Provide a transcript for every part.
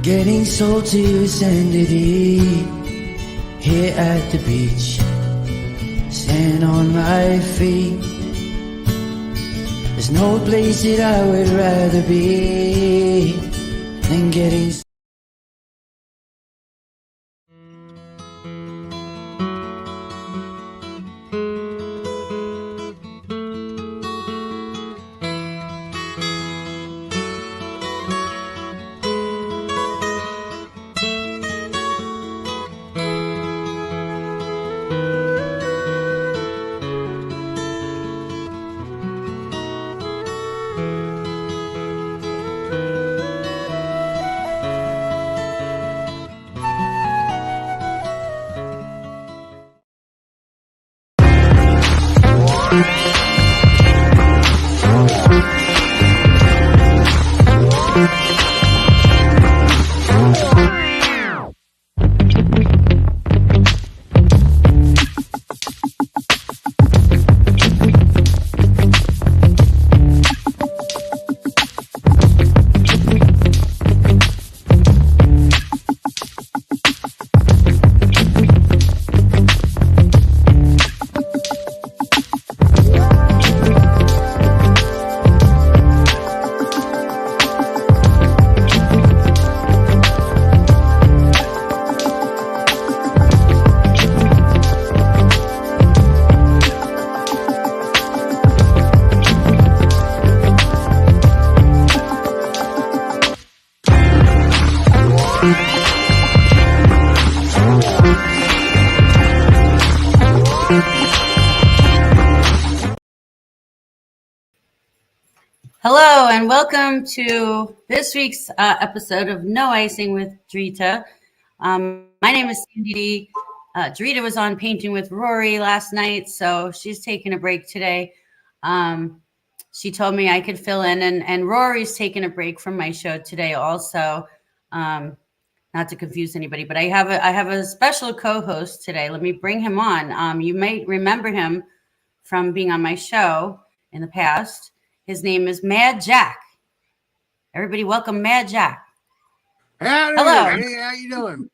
Getting sold to sanity here at the beach, sand on my feet. There's no place that I would rather be than getting Hello and welcome to this week's episode of No Icing with Dritta. My name is Cindy. Dritta was on Painting with Rory last night, so she's taking a break today. She told me I could fill in, and Rory's taking a break from my show today also. Not to confuse anybody, but I have a special co-host today. Let me bring him on. You might remember him from being on my show in the past. His name is Mad Jack. Everybody welcome Mad Jack. Hello. Hey, how you doing?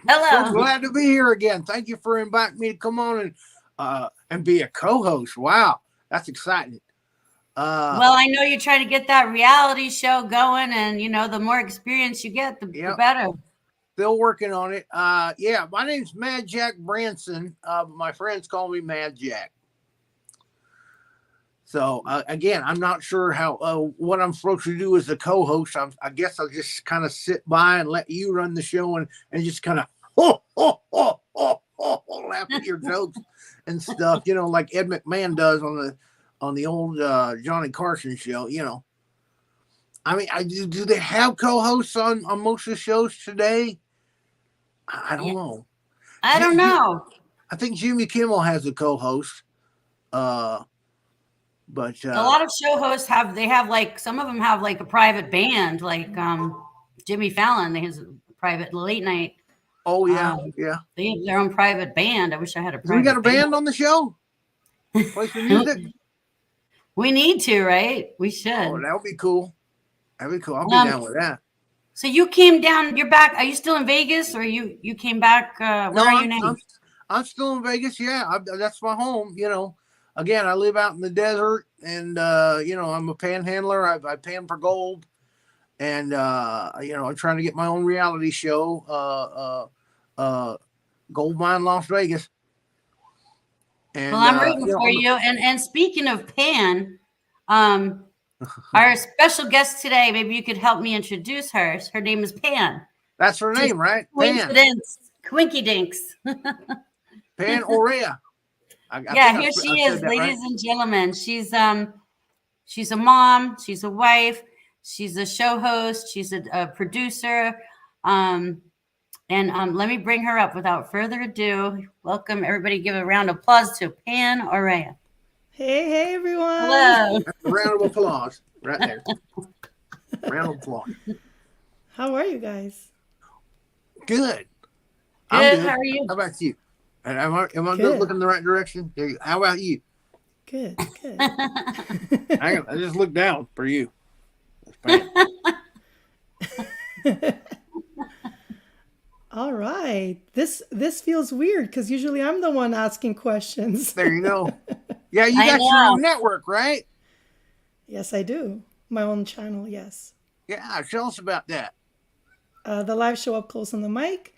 Hello. So glad to be here again. Thank you for inviting me to come on and be a co-host. Wow, that's exciting. Well, I know you're trying to get that reality show going, and the more experience you get, the better. Still working on it. Yeah, my name's Mad Jack Branson. My friends call me Mad Jack. So again, I'm not sure how what I'm supposed to do as a co-host. I guess I'll just kind of sit by and let you run the show and just kind of laugh at your jokes and stuff. Like Ed McMahon does on the old Johnny Carson show. I mean, do they have co-hosts on most of the shows today? I don't know. I don't know. I think Jimmy Kimmel has a co-host. But a lot of show hosts have some of them have like a private band, like Jimmy Fallon. They has a private late night. Oh yeah, yeah. They have their own private band. I wish I had a private. We got a band on the show. Play some music. We need to, right? We should. Oh, that would be cool. That'd be cool. I'll be down with that. So you came down. You're back. Are you still in Vegas, or you came back? Where are you now? I'm still in Vegas. Yeah, that's my home. Again, I live out in the desert, and I'm a panhandler. I pan for gold, and I'm trying to get my own reality show, Gold Mine Las Vegas. And, well, I'm rooting for you. And speaking of pan, our special guest today, maybe you could help me introduce her. Her name is Pan. That's her name, right? Coincidence. Quinky Dinks. Pan Orea. Here she is, ladies and gentlemen. She's a mom, she's a wife, she's a show host, she's a producer. And let me bring her up without further ado. Welcome, everybody. Give a round of applause to Pan Orea. Hey, everyone. Hello. A round of applause right there. Round of applause. How are you guys? Good. Good. How are you? How about you? Am I looking in the right direction? How about you? Good. I just looked down for you. All right. This feels weird because usually I'm the one asking questions. There you go. Yeah, you I got know. your network, right? Yes, I do. My own channel, yes. Yeah, tell us about that. The live show Up Close on the Mic.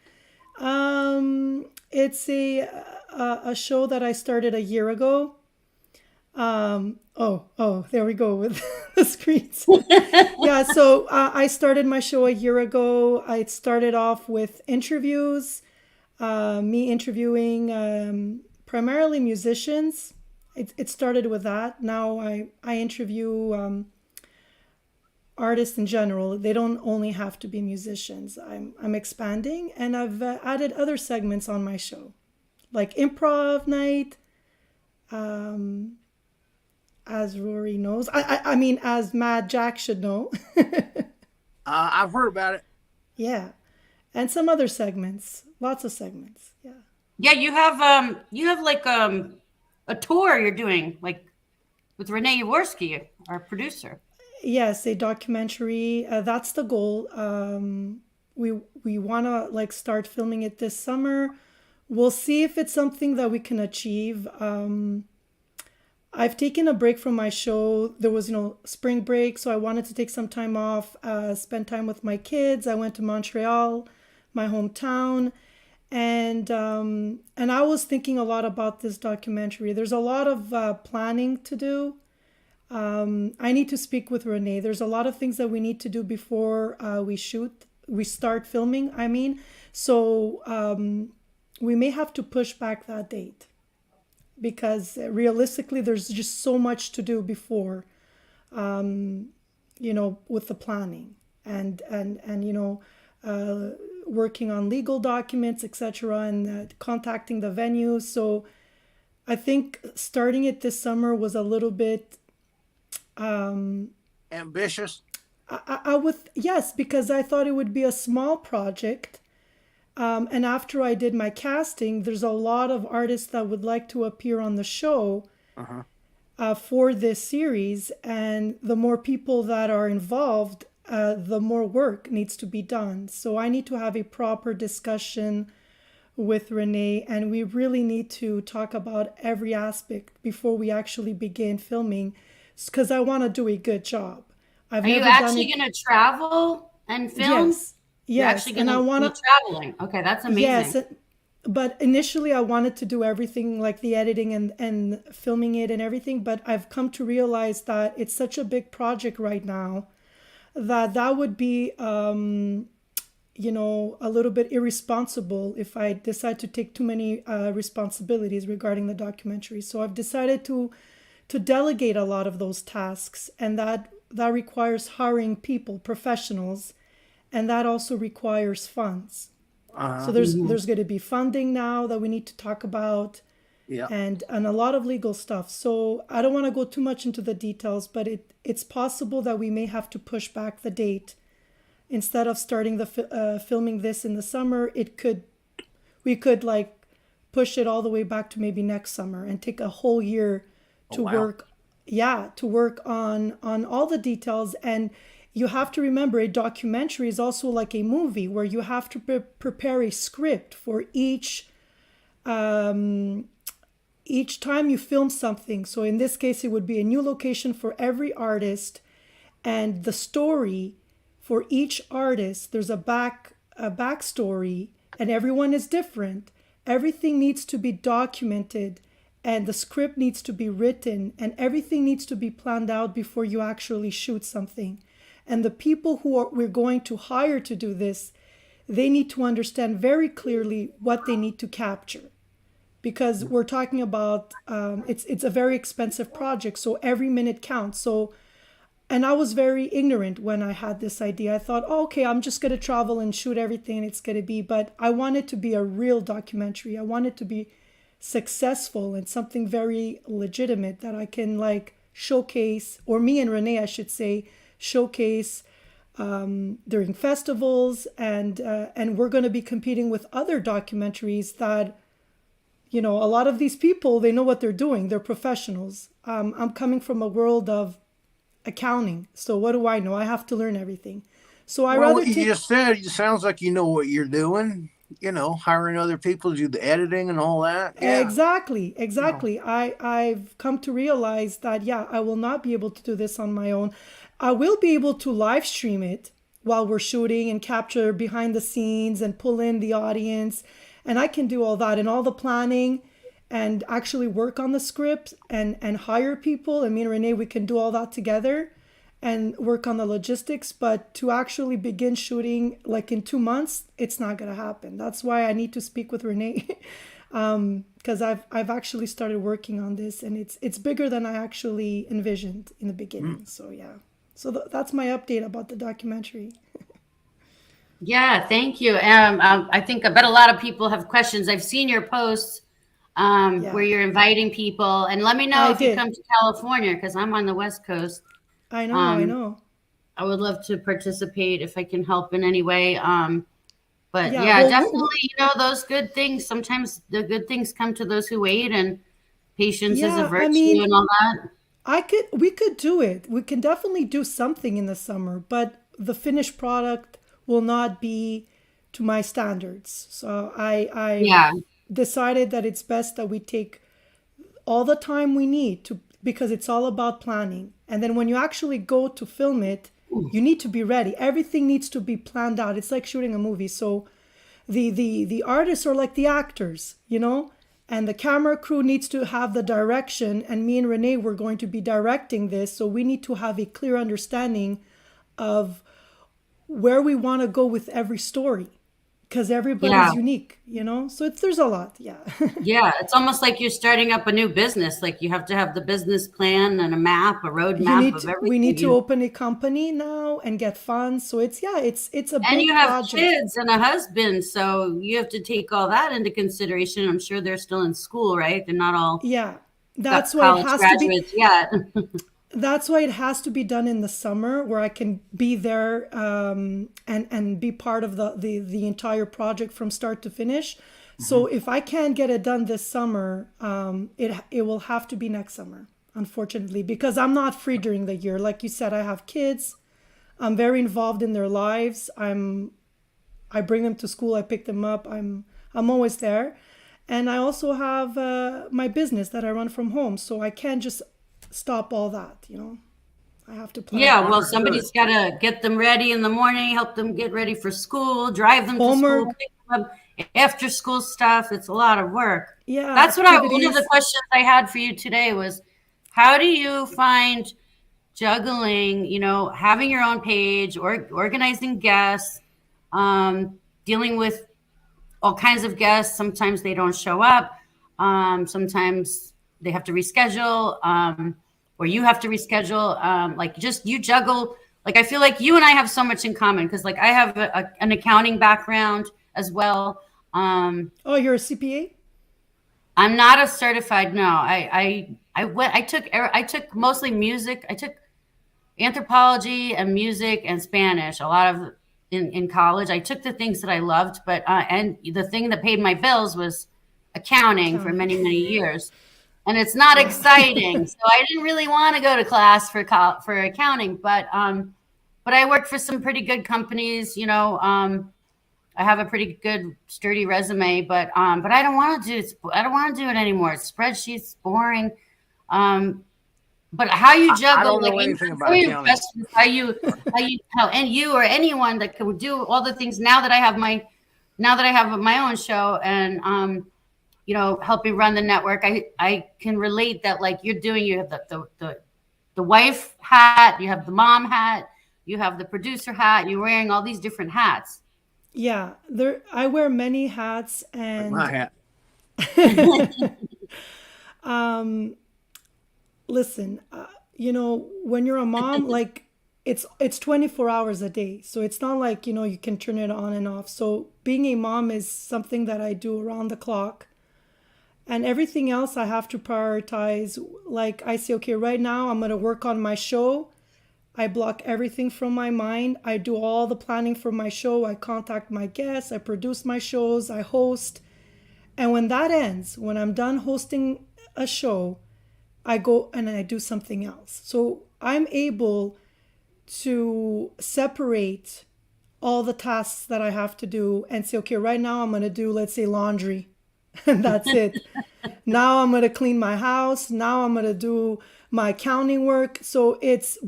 It's a show that I started a year ago. There we go with the screens. Yeah, so I started my show a year ago. I started off with interviews, me interviewing primarily musicians. It started with that. Now I interview artists in general. They don't only have to be musicians. I'm expanding, and I've added other segments on my show, like improv night. As Rory knows, I mean, as Mad Jack should know. I've heard about it. Yeah, and some other segments, lots of segments. Yeah. Yeah, you have like a tour you're doing like with Renee Jaworski, our producer. Yes, a documentary. That's the goal. We want to like start filming it this summer. We'll see if it's something that we can achieve. I've taken a break from my show. There was, spring break, so I wanted to take some time off, spend time with my kids. I went to Montreal, my hometown, and I was thinking a lot about this documentary. There's a lot of planning to do. I need to speak with Renee. There's a lot of things that we need to do before we start filming, I mean. So we may have to push back that date because realistically, there's just so much to do before, with the planning and working on legal documents, etc., and contacting the venues. So I think starting it this summer was a little bit Ambitious. I would, yes, because I thought it would be a small project. And after I did my casting, there's a lot of artists that would like to appear on the show for this series. And the more people that are involved, the more work needs to be done. So I need to have a proper discussion with Renee, and we really need to talk about every aspect before we actually begin filming, because I want to do a good job. Are you actually going to travel and film? Yes. Yes, and I want to be traveling. Okay, that's amazing. Yes, but initially I wanted to do everything like the editing and filming it and everything, but I've come to realize that it's such a big project right now that would be a little bit irresponsible if I decide to take too many responsibilities regarding the documentary. So I've decided to delegate a lot of those tasks, and that requires hiring people, professionals. And that also requires funds. So there's going to be funding now that we need to talk about, and a lot of legal stuff. So I don't want to go too much into the details, but it's possible that we may have to push back the date. Instead of starting the filming this in the summer, we could like push it all the way back to maybe next summer and take a whole year to work. Yeah, to work on all the details. And you have to remember, a documentary is also like a movie where you have to prepare a script for each time you film something. So in this case, it would be a new location for every artist, and the story for each artist. There's a backstory, and everyone is different. Everything needs to be documented, and the script needs to be written, and everything needs to be planned out before you actually shoot something. And the people we're going to hire to do this, they need to understand very clearly what they need to capture, because we're talking about it's a very expensive project, so every minute counts. So, and I was very ignorant when I had this idea. I thought, okay, I'm just going to travel and shoot everything it's going to be, but I want it to be a real documentary. I want it to be successful and something very legitimate that I can like showcase, or me and Renee, I should say, showcase during festivals, and we're going to be competing with other documentaries that, a lot of these people, they know what they're doing. They're professionals. I'm coming from a world of accounting, so what do I know? I have to learn everything. So what you just said, it sounds like you know what you're doing. hiring other people to do the editing and all that. Yeah. Exactly, You know. exactly. I've come to realize that yeah, I will not be able to do this on my own. I will be able to live stream it while we're shooting and capture behind the scenes and pull in the audience, and I can do all that and all the planning and actually work on the script and hire people. And me and Renee, we can do all that together and work on the logistics. But to actually begin shooting like in 2 months, it's not gonna happen. That's why I need to speak with Renee. Because I've actually started working on this, and it's bigger than I actually envisioned in the beginning. So yeah, so that's my update about the documentary. Yeah, thank you. I bet a lot of people have questions. I've seen your posts where Yeah, you're inviting people, and let me know I if you did. come to California because I'm on the West Coast. I know, I Um, know. I would love to participate if I can help in any way. But Yeah, yeah, well, definitely, those good things. Sometimes the good things come to those who wait, and patience is a yeah. I virtue mean, and all that. we could do it. We can definitely do something in the summer, but the finished product will not be to my standards. So I've Yeah, decided that it's best that we take all the time we need to, because it's all about planning. And then when you actually go to film it, you need to be ready. Everything needs to be planned out. It's like shooting a movie. So the artists are like the actors, and the camera crew needs to have the direction, and me and Renee were going to be directing this, so we need to have a clear understanding of where we want to go with every story, because yeah. everybody's unique. So there's a lot. Yeah. Yeah, it's almost like you're starting up a new business. Like you have to have the business plan and a map, a roadmap of We everything need to you. open a company now and get funds, so it's a And you big have project. kids and a husband, so you have to take all that into consideration. I'm sure they're still in school, right? They're not all Yeah, that's why it college has to be. graduates yet. That's why it has to be done in the summer, where I can be there, and be part of the entire project from start to finish. Hmm. So if I can't get it done this summer, it will have to be next summer, unfortunately, because I'm not free during the year. Like you said, I have kids. I'm very involved in their lives. I bring them to school. I pick them up. I'm always there, and I also have my business that I run from home. So I can't just stop all that. I have to plan Yeah, for well, Understood. somebody's got to get them ready in the morning, help them get ready for school, drive them to school, homework. pick them up, after school stuff. It's a lot of work. Yeah, That's one of the activities. questions I had for you today was how do you find juggling, having your own page or organizing guests, dealing with all kinds of guests. Sometimes they don't show up. Sometimes they have to reschedule, or you have to reschedule. Like just you juggle. Like I feel like you and I have so much in common because like I have an accounting background as well. Oh, you're a CPA? I'm not a certified. No, I took mostly music. I took anthropology and music and Spanish. A lot of in college, I took the things that I loved, but and the thing that paid my bills was accounting for Accounting. many years, and it's not Yeah. exciting. So I didn't really want to go to class for accounting, but I worked for some pretty good companies. I have a pretty good sturdy resume, but I don't want to do it anymore. Spreadsheets boring. Um, but how you I juggle, don't like know even anything some about of your accounting. questions, and you or anyone that can do all the things now that I have my own show and helping run the network, I can relate that like you're doing. You have the wife hat, you have the mom hat, you have the producer hat. You're wearing all these different hats. Yeah. I wear many hats, Like my and hat. listen, when you're a mom, like it's 24 hours a day. So it's not like, you can turn it on and off. So being a mom is something that I do around the clock. And everything else I have to prioritize. Like I say, okay, right now I'm going to work on my show. I block everything from my mind. I do all the planning for my show. I contact my guests. I produce my shows. I host. And when that ends, when I'm done hosting a show, I go and I do something else. So I'm able to separate all the tasks that I have to do and say, okay, right now I'm going to do, let's say, laundry. And that's it. Now I'm going to clean my house. Now I'm going to do my accounting work. So it's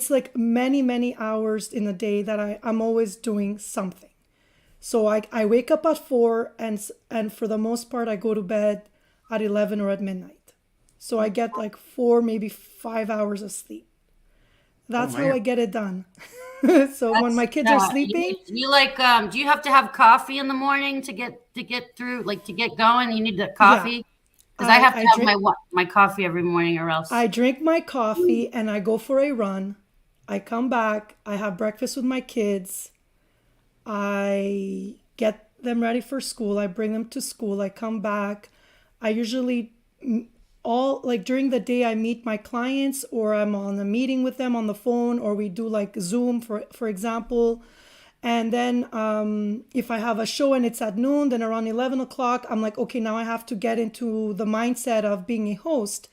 like many, many hours in a day that I'm always doing something. So I wake up at 4 and for the most part, I go to bed at 11 or at midnight. So I get like 4, maybe 5 hours of sleep. That's how I get it done. So when my kids are sleeping, you like do you have to have coffee in the morning to get through, like to get going? You need the coffee? Because I have to have my coffee every morning or else. I drink my coffee and I go for a run. I come back, I have breakfast with my kids. I get them ready for school. I bring them to school. I come back. I usually during the day I meet my clients, or I'm on a meeting with them on the phone, or we do like Zoom for example. And then if I have a show and it's at noon, then around 11 o'clock, I'm like, okay, now I have to get into the mindset of being a host,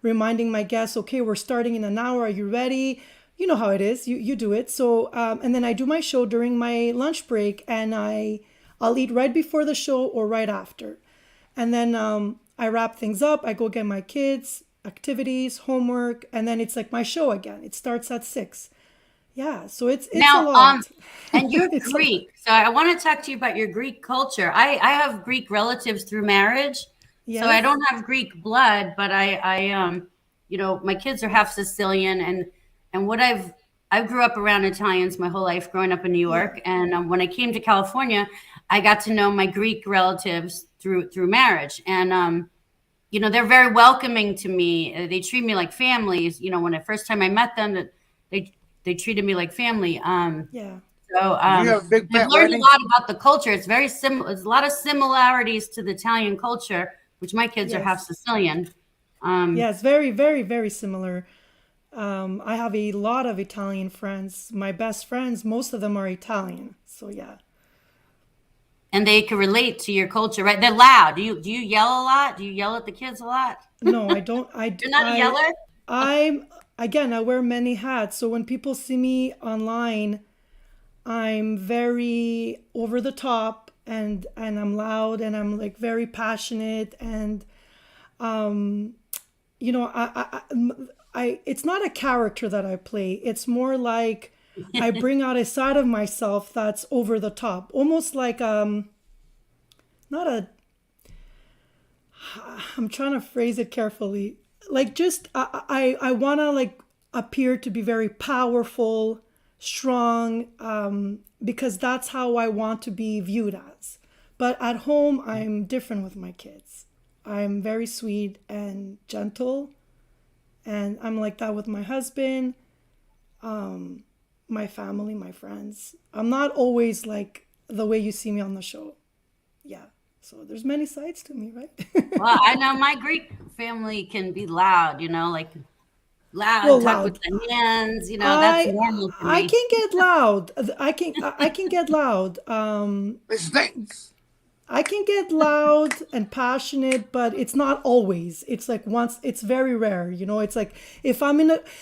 reminding my guests, okay, we're starting in an hour. Are you ready? You know how it is. You do it. So, and then I do my show during my lunch break, and I'll eat right before the show or right after. And then I wrap things up. I go get my kids, activities, homework, and then it's like my show again. It starts at 6. Yeah, so it's now, a lot. And you're Greek, so I want to talk to you about your Greek culture. I have Greek relatives through marriage, yes. So I don't have Greek blood, but I my kids are half Sicilian, and what I grew up around Italians my whole life, growing up in New York, and when I came to California, I got to know my Greek relatives through marriage, and they're very welcoming to me. They treat me like families. When the first time I met them, that they treated me like family. So I've learned a lot about the culture. It's very similar. There's a lot of similarities to the Italian culture, which my kids are half Sicilian. Yes, very, very, very similar. I have a lot of Italian friends. My best friends, most of them are Italian. So yeah. And they can relate to your culture, right? They're loud. Do you yell a lot? Do you yell at the kids a lot? No, I don't. You're not a yeller? I wear many hats. So when people see me online, I'm very over the top and I'm loud and I'm like very passionate and it's not a character that I play. It's more like I bring out a side of myself that's over the top, almost like I'm trying to phrase it carefully. Like just I want to like appear to be very powerful, strong, because that's how I want to be viewed as. But at home, I'm different with my kids. I'm very sweet and gentle, and I'm like that with my husband, my family, my friends. I'm not always like the way you see me on the show. Yeah. So there's many sides to me, right? Well, I know my Greek family can be loud, like loud, talk with the hands, that's normal for me. I can get loud. I can get loud. I can get loud and passionate, but it's not always. It's like once, it's very rare, it's like if I'm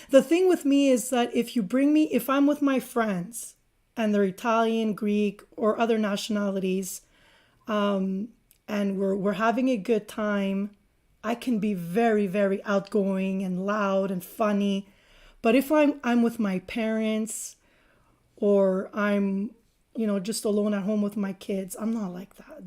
the thing with me is that if I'm with my friends and they're Italian, Greek, or other nationalities, and we're having a good time, I can be very, very outgoing and loud and funny. But if I'm with my parents or I'm just alone at home with my kids, I'm not like that.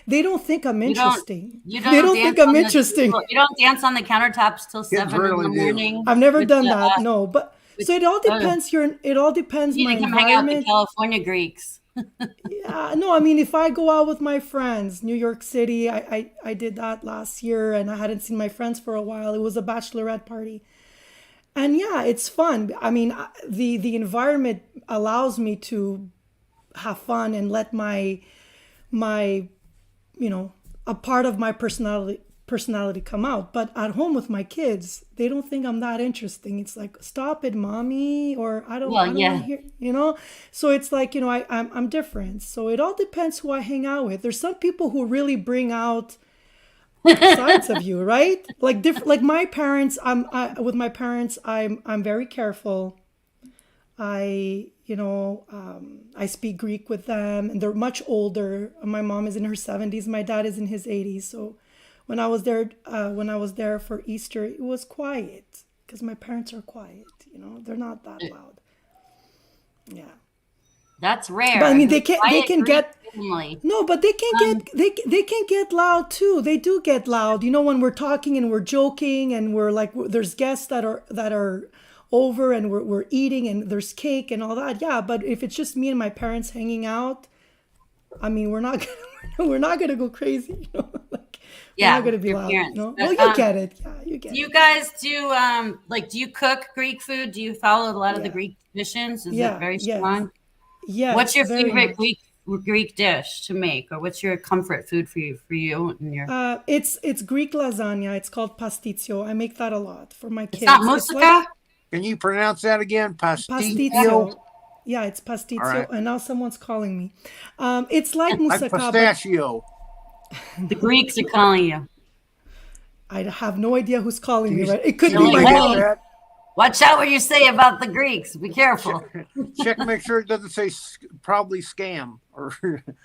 They don't think I'm interesting. They don't think I'm interesting. You don't dance on the countertops till 7 in the morning. I've never done that. No, but so it all depends. It all depends my environment. Hang out with California Greeks. Yeah, no, I mean, if I go out with my friends, New York City, I did that last year, and I hadn't seen my friends for a while. It was a bachelorette party. And yeah, it's fun. I mean, the environment allows me to have fun and let my a part of my personality come out. But at home with my kids, they don't think I'm that interesting. It's like, stop it, mommy, or I don't want to hear, So it's like, I'm different. So it all depends who I hang out with. There's some people who really bring out sides of you, right? Like my parents, with my parents, I'm very careful. I speak Greek with them, and they're much older. My mom is in her 70s. My dad is in his 80s. So when I was there for Easter, it was quiet because my parents are quiet. They're not that loud. Yeah. That's rare. But I mean, A they can Greek get family. no, but they can they can get loud too. They do get loud. When we're talking and we're joking and we're like, there's guests that are over and we're eating and there's cake and all that. Yeah, but if it's just me and my parents hanging out, I mean, we're not gonna go crazy. Like, Yeah, we're not gonna be your loud. parents. Well, But, you get it. Yeah, you get do you it. guys do do you cook Greek food? Do you follow a lot of the Yeah. Greek traditions? Is it Yeah. very Yes. strong? What's Yes. your Very favorite much. Greek dish to make, or what's your comfort food for you and your? It's Greek lasagna. It's called pastitsio. I make that a lot for my It's not kids. It's like moussaka. Can you pronounce that again? Pasticcio? pastitsio. Yeah, it's All pastitsio. right. And now someone's calling me. It's like Like moussaka, but pistachio. The Greeks are calling you. I have no idea who's calling Can me. you, Right? It could can be you my check mom. that? Watch out what you say about the Greeks. Be careful. Check and make sure it doesn't say probably scam or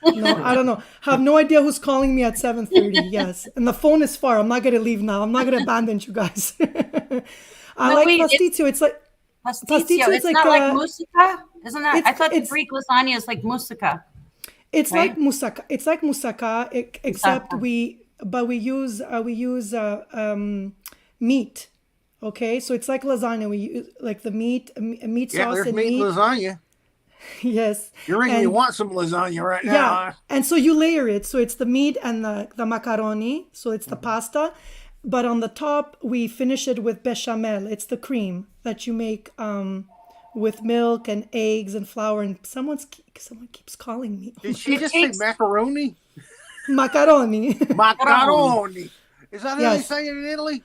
No, I don't know. Have no idea who's calling me at 7:30. Yes, and the phone is far. I'm not gonna leave now. I'm not gonna abandon you guys. I No, like wait, it's pastitsio. It's like pastitsio. It's It's like not like moussaka, isn't that? I thought the it's Greek lasagna is like moussaka, it's like right? moussaka. It's like moussaka, except Moussaka. we use meat. Okay, so it's like lasagna. We use like the meat, meat yeah, sauce there's and meat and meat. lasagna. Yes, You're making me and want some lasagna right now. yeah, and so you layer it. So it's the meat and the macaroni. So it's the pasta, but on the top we finish it with bechamel. It's the cream that you make with milk and eggs and flour. And someone keeps calling me. Did she It just say takes macaroni? Macaroni. Macaroni. Is that how they Yes. say it in Italy?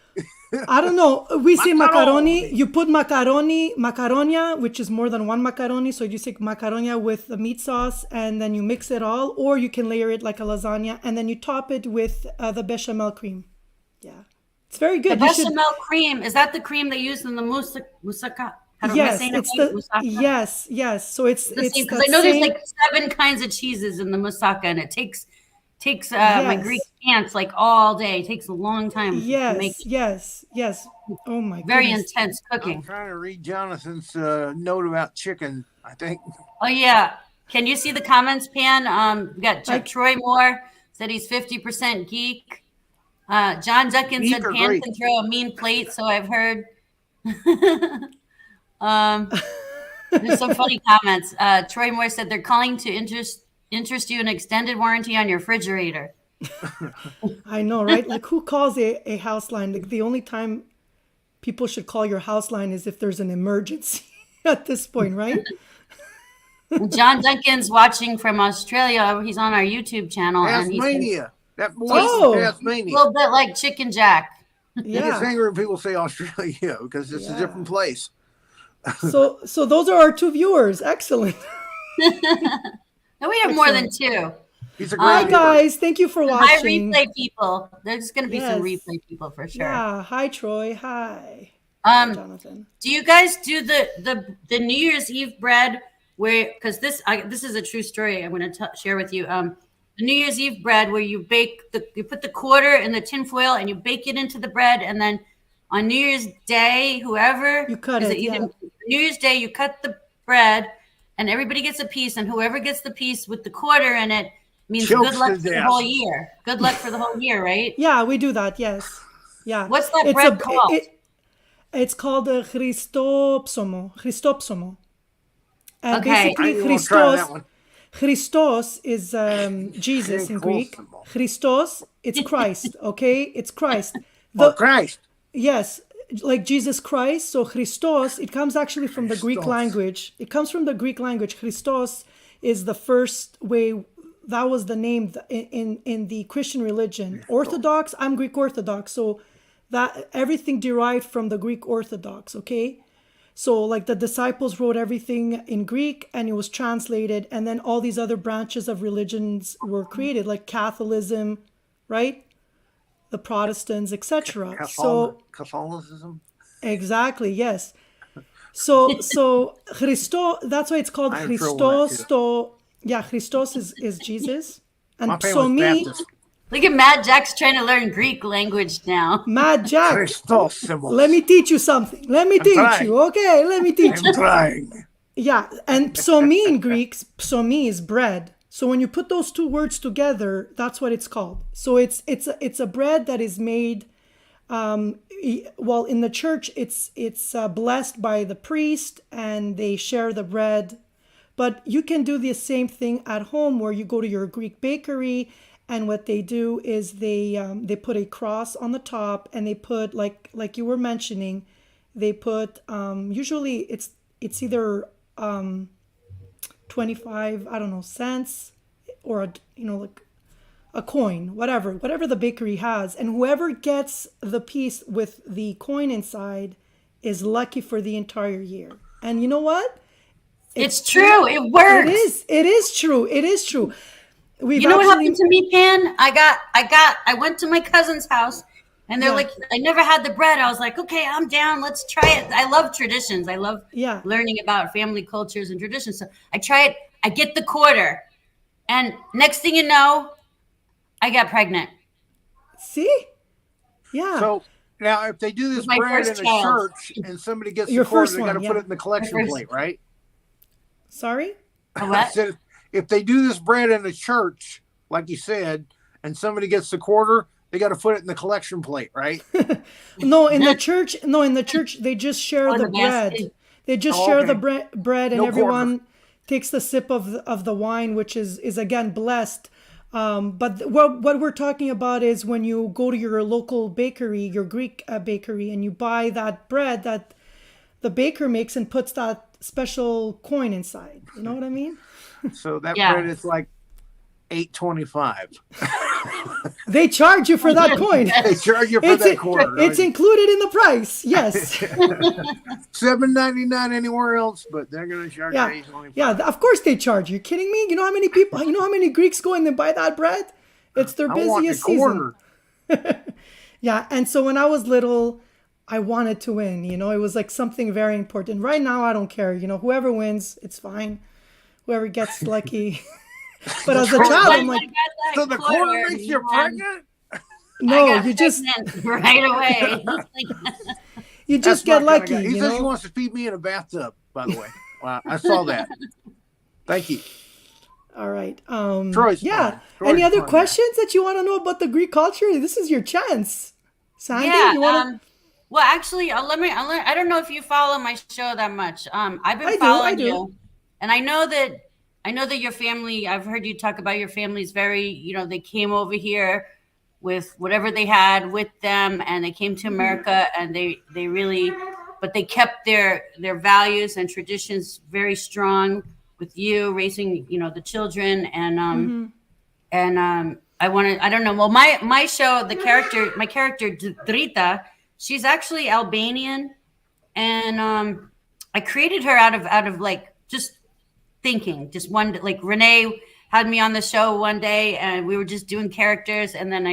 I don't know. We say macaroni. Macaroni. You put macaronia, which is more than one macaroni. So you say macaronia with the meat sauce, and then you mix it all, or you can layer it like a lasagna, and then you top it with the bechamel cream. Yeah, it's very The good. You should. bechamel cream, is that the cream they use in the moussaka? Am I Yes, saying it it's right? the Moussaka? yes. So it's The same, because the I know there's same. like 7 kinds of cheeses in the moussaka, and it takes my Greek Yes, aunts like all day. It takes a long time to make it. yes. Oh my Very goodness. intense I'm cooking. trying to read Jonathan's note about chicken, I think. Oh yeah. Can you see the comments, Pan? We got I Troy Moore said he's 50% geek. John Duckin Geek said or Pan Greek? can throw a mean plate, so I've heard. There's some funny comments. Troy Moore said they're calling to interest you an extended warranty on your refrigerator. I know, right? Like who calls a house line? Like the only time people should call your house line is if there's an emergency at this point, right? John Duncan's watching from Australia. He's on our YouTube channel, and he says Tasmania. That boy Oh, a Tasmania. little bit like Chicken Jack. He gets yeah. angry when people say Australia because it's a different Yeah. place. So those are our 2 viewers. Excellent. And we have more than 2. He's a Hi great viewer. guys, thank you for High watching. replay people. There's going to be some Yes. replay people for sure. Yeah. Hi Troy. Hi. Hi Um, Jonathan. do you guys do the New Year's Eve bread? Where, because this is a true story I'm going to share with you. The New Year's Eve bread where you put the quarter in the tin foil and you bake it into the bread, and then on New Year's Day, whoever You cut it, yeah. New Year's Day, you cut the bread, and everybody gets a piece, and whoever gets the piece with the quarter in it means Chokes good luck to for the death. whole year. Good luck for the whole year, right? Yeah, we do that. Yes. Yeah. What's that It's bread called? It's called Christopsomo. Christopsomo. And Okay. basically, I won't try that one. Christos is Jesus in Greek. Christopsomo. Christos, it's Christ. Okay, it's Christ. Oh, Christ. Yes, like Jesus Christ. So Christos, it comes actually from the Greek Christos. language. It comes from the Greek language. Christos is the first way. That was the name in the Christian religion. Orthodox. I'm Greek Orthodox, so that everything derived from the Greek Orthodox. Okay. So like the disciples wrote everything in Greek and it was translated, and then all these other branches of religions were created, like Catholicism, right? The Protestants, etc. So Catholicism. exactly, yes. So Christo, that's why it's called I have trouble with that, Christos. Yeah, Christos is Jesus, My and family's psomi, Baptist. Look at Mad Jack's trying to learn Greek language now. Mad Jack. Christos symbols. Let me teach you something. Let me teach trying. you. Okay, let me teach I'm you. trying. Yeah, and psomi in Greek, psomi is bread. So when you put those two words together, that's what it's called. So it's a bread that is made. Well, in the church, it's blessed by the priest, and they share the bread. But you can do the same thing at home, where you go to your Greek bakery, and what they do is they put a cross on the top, and they put like you were mentioning, they put usually it's either 25, I don't know, cents, or like a coin, whatever the bakery has, and whoever gets the piece with the coin inside is lucky for the entire year. And you know what? It's true. It works. It is true. It is true. You know what happened to me, Pan? I went to my cousin's house, and they're Yeah. like, I never had the bread. I was like, okay, I'm down. Let's try it. I love traditions. I love Yeah. learning about family cultures and traditions. So I try it. I get the quarter, and next thing you know, I got pregnant. See? Yeah. So now, if they do this My bread in first a child. church and somebody gets Your the quarter, first they got to one, put yeah. it in the collection My first- plate, right? Sorry? A I what? said, if they do this bread in a church, like you said, and somebody gets the quarter, they got to put it in the collection plate, right? No, in the church, they just share Oh, the the bread. basket. They just Oh, share okay. the bread, and No everyone takes the sip of the wine, which is again blessed. But what we're talking about is when you go to your local bakery, your Greek bakery, and you buy that bread that the baker makes and puts that special coin inside. You know what I mean? So that Yeah. bread is like $8.25. They charge you for that coin. They charge you for that quarter. It's included in the price. Yes. $7.99 anywhere else, but they're going to charge you Yeah. $8.25. Yeah. Of course they charge you. Kidding me? You know how many people? You know how many Greeks go in and buy that bread? It's their I want the busiest season. quarter. Yeah. And so when I was little, I wanted to win. You know, it was like something very important. Right now, I don't care. You know, whoever wins, it's fine. Whoever gets lucky. But as a child, I'm like, So the quarter makes you pregnant? no, you just right away. you just That's get my kinda lucky. guy. He You says he know. wants to feed me in a bathtub, by the way. Wow, I saw that. Thank you. All right. Troy's Yeah. fine. Troy's Any other fine, questions that you want to know about the Greek culture? This is your chance. Sandy, Yeah. you want to? Well, actually, I don't know if you follow my show that much. I've been I following do. you, and I know that your family. I've heard you talk about your family's very. You know, they came over here with whatever they had with them, and they came to America, and they really, but they kept their values and traditions very strong with you raising, the children, and I don't know. Well, my show, my character Dritta, she's actually Albanian, and I created her out of like just thinking. Just one, like Renee had me on the show one day, and we were just doing characters, and then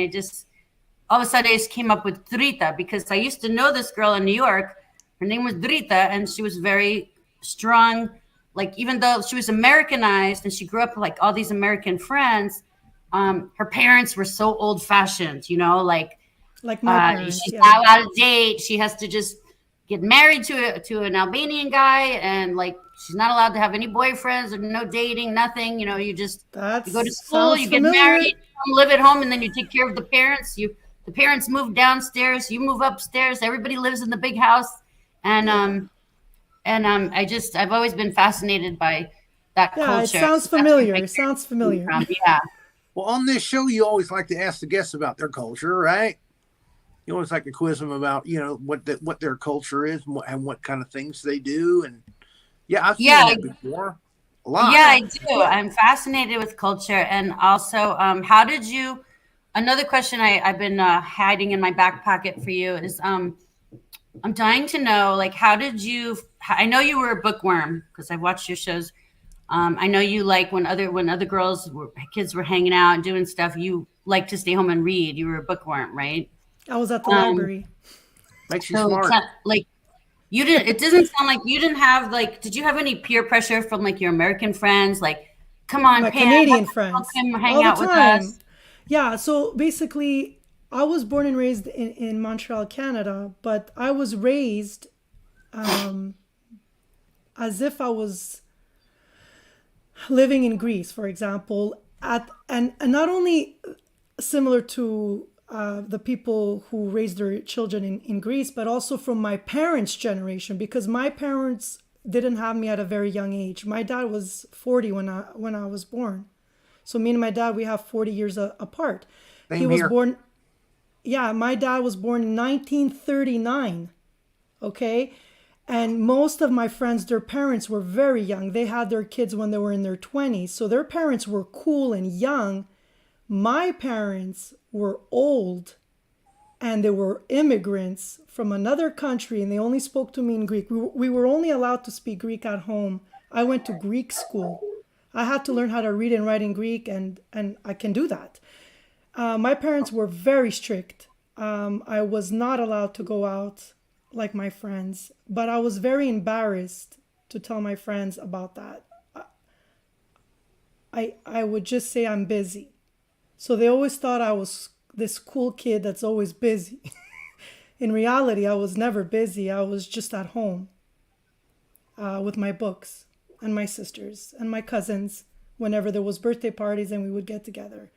all of a sudden I just came up with Dritta because I used to know this girl in New York. Her name was Dritta, and she was very strong. Like, even though she was Americanized and she grew up with like all these American friends, her parents were so old fashioned, like my parents. she's Yeah. now out of date. She has to just get married to an Albanian guy, and like she's not allowed to have any boyfriends or no dating, nothing. You go to school, Sounds you get familiar. married, you live at home, and then you take care of the parents. The parents move downstairs, you move upstairs. Everybody lives in the big house, and I've always been fascinated by that Yeah, culture. it sounds That's where familiar. my It sounds familiar. Yeah. Well, on this show, you always like to ask the guests about their culture, right? You always like to quiz them about, what their culture is and what kind of things they do. And I've seen that before. A lot. Yeah, I do. I'm fascinated with culture, and also, how did you? Another question I've been hiding in my back pocket for you is, I'm dying to know, like, how did you? I know you were a bookworm because I've watched your shows. I know you like when other kids were hanging out and doing stuff. You like to stay home and read. You were a bookworm, right? I was at the library. Makes you So, smart. You didn't. It doesn't sound like you didn't have like. Did you have any peer pressure from like your American friends? Like, come on, My Pan, Canadian come friends hang all the out with time. us. Yeah, so basically, I was born and raised in Montreal, Canada, but I was raised as if I was living in Greece, for example, and not only similar to the people who raised their children in Greece, but also from my parents' generation, because my parents didn't have me at a very young age. My dad was 40 when I was born. So me and my dad, we have 40 years apart. He Same was here. born, yeah, my dad was born in 1939, okay? And most of my friends, their parents were very young. They had their kids when they were in their 20s. So their parents were cool and young. My parents were old and they were immigrants from another country and they only spoke to me in Greek. We were only allowed to speak Greek at home. I went to Greek school. I had to learn how to read and write in Greek, and I can do that. My parents were very strict. I was not allowed to go out like my friends, but I was very embarrassed to tell my friends about that. I would just say I'm busy. So they always thought I was this cool kid that's always busy. In reality, I was never busy. I was just at home with my books and my sisters and my cousins whenever there was birthday parties and we would get together.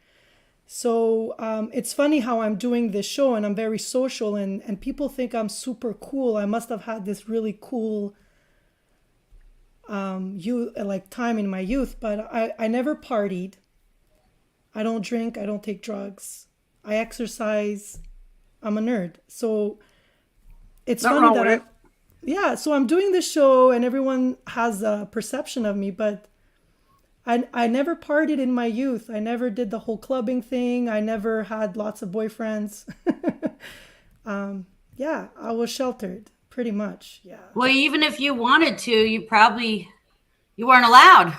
So it's funny how I'm doing this show and I'm very social and people think I'm super cool. I must have had this really cool time in my youth, but I never partied. I don't drink. I don't take drugs. I exercise. I'm a nerd. So it's Nothing funny wrong that with it. yeah, so I'm doing this show and everyone has a perception of me, but I never partied in my youth. I never did the whole clubbing thing. I never had lots of boyfriends. Yeah, I was sheltered pretty much. Yeah. Well, even if you wanted to, you weren't allowed.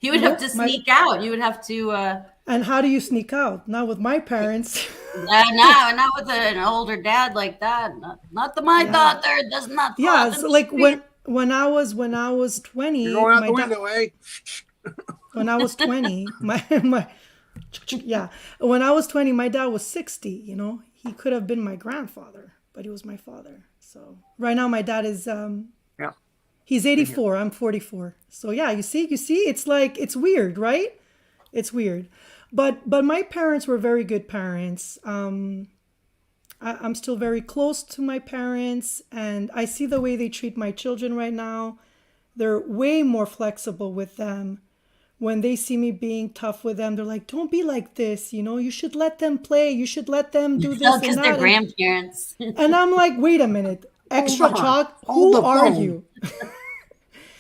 You would have to Nope. sneak out. You would have to. And how do you sneak out? Not with my parents. Not with an older dad like that. Not the my Yeah. daughter does not go Yeah, out in so the like street. when I was You're 20, going out my the dad window, eh? when I was 20, my yeah, when I was 20, my dad was 60, He could have been my grandfather, but he was my father. So, right now my dad is Yeah. he's Same here. 84, I'm 44. So, yeah, you see it's like it's weird, right? It's weird. But my parents were very good parents. I'm still very close to my parents and I see the way they treat my children right now. They're way more flexible with them. When they see me being tough with them, they're like, don't be like this, you should let them play, you should let them do Oh, this and because they're that. And grandparents. and I'm like, wait a minute, Hold extra on. chalk, Hold who the are phone. you?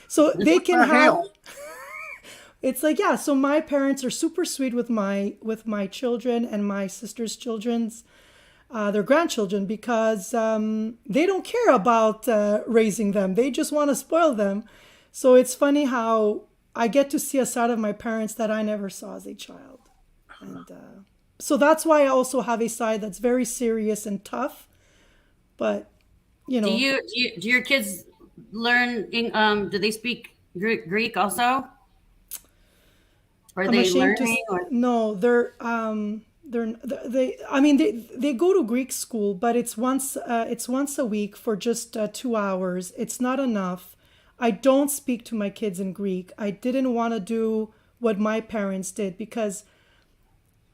So they What can the have hell? it's like, yeah, so my parents are super sweet with my children and my sister's children's their grandchildren because they don't care about raising them. They just want to spoil them. So it's funny how I get to see a side of my parents that I never saw as a child. And so that's why I also have a side that's very serious and tough. But, you Do know, you do your kids learn? Do they speak Greek also? Or are I'm they ashamed to learning? Or no, I mean they go to Greek school, but it's once a week for just 2 hours. It's not enough. I don't speak to my kids in Greek. I didn't want to do what my parents did because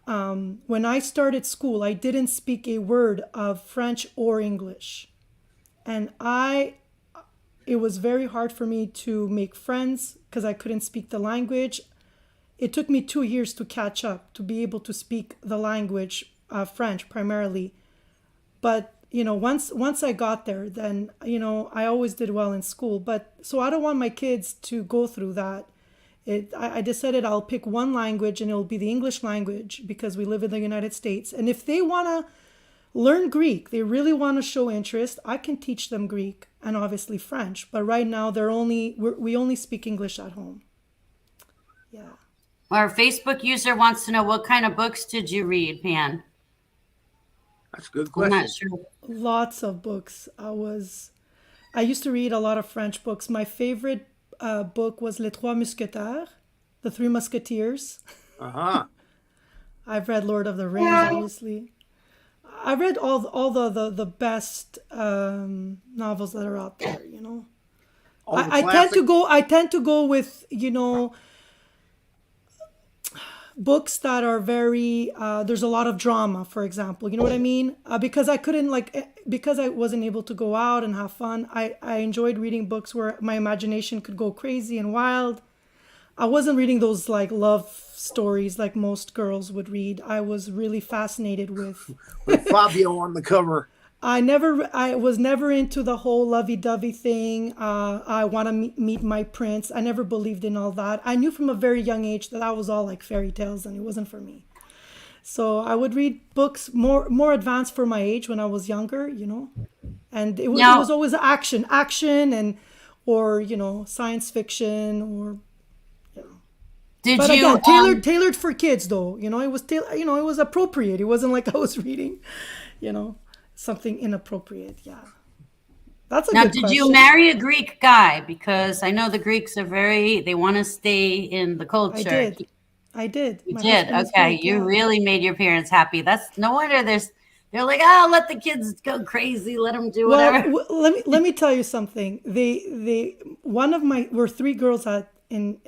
when I started school, I didn't speak a word of French or English. And it was very hard for me to make friends because I couldn't speak the language. It took me 2 years to catch up to be able to speak the language, French primarily. But once I got there, then I always did well in school. But so I don't want my kids to go through that. I decided I'll pick one language and it'll be the English language because we live in the United States. And if they want to learn Greek, they really want to show interest, I can teach them Greek and obviously French. But right now we only speak English at home. Yeah. our Facebook user wants to know what kind of books did you read, Pan? That's a good I'm question. not sure. Lots of books. I used to read a lot of French books. My favorite book was Les Trois Mousquetaires, The Three Musketeers. Uh-huh. I've read Lord of the Rings, obviously. I've read all the best novels that are out there. All the I tend to classic- go with books that are very there's a lot of drama, for example. You know what I mean? Because I couldn't because I wasn't able to go out and have fun. I enjoyed reading books where my imagination could go crazy and wild. I wasn't reading those like love stories like most girls would read. I was really fascinated with. with Fabio on the cover. I was never into the whole lovey-dovey thing. I want to meet my prince. I never believed in all that. I knew from a very young age that was all like fairy tales, and it wasn't for me. So I would read books more advanced for my age when I was younger, and it was always action, or science fiction, or Did but you again, tailored for kids though. It was it was appropriate. It wasn't like I was reading, something inappropriate. Yeah. That's a now good did question. you marry a Greek guy? Because I know the Greeks are they want to stay in the culture. I did. You My did. husband is Okay. Greek, You yeah. really made your parents happy. That's no wonder they're like, oh, let the kids go crazy. Let them do Well, whatever. let me tell you something. We're three girls in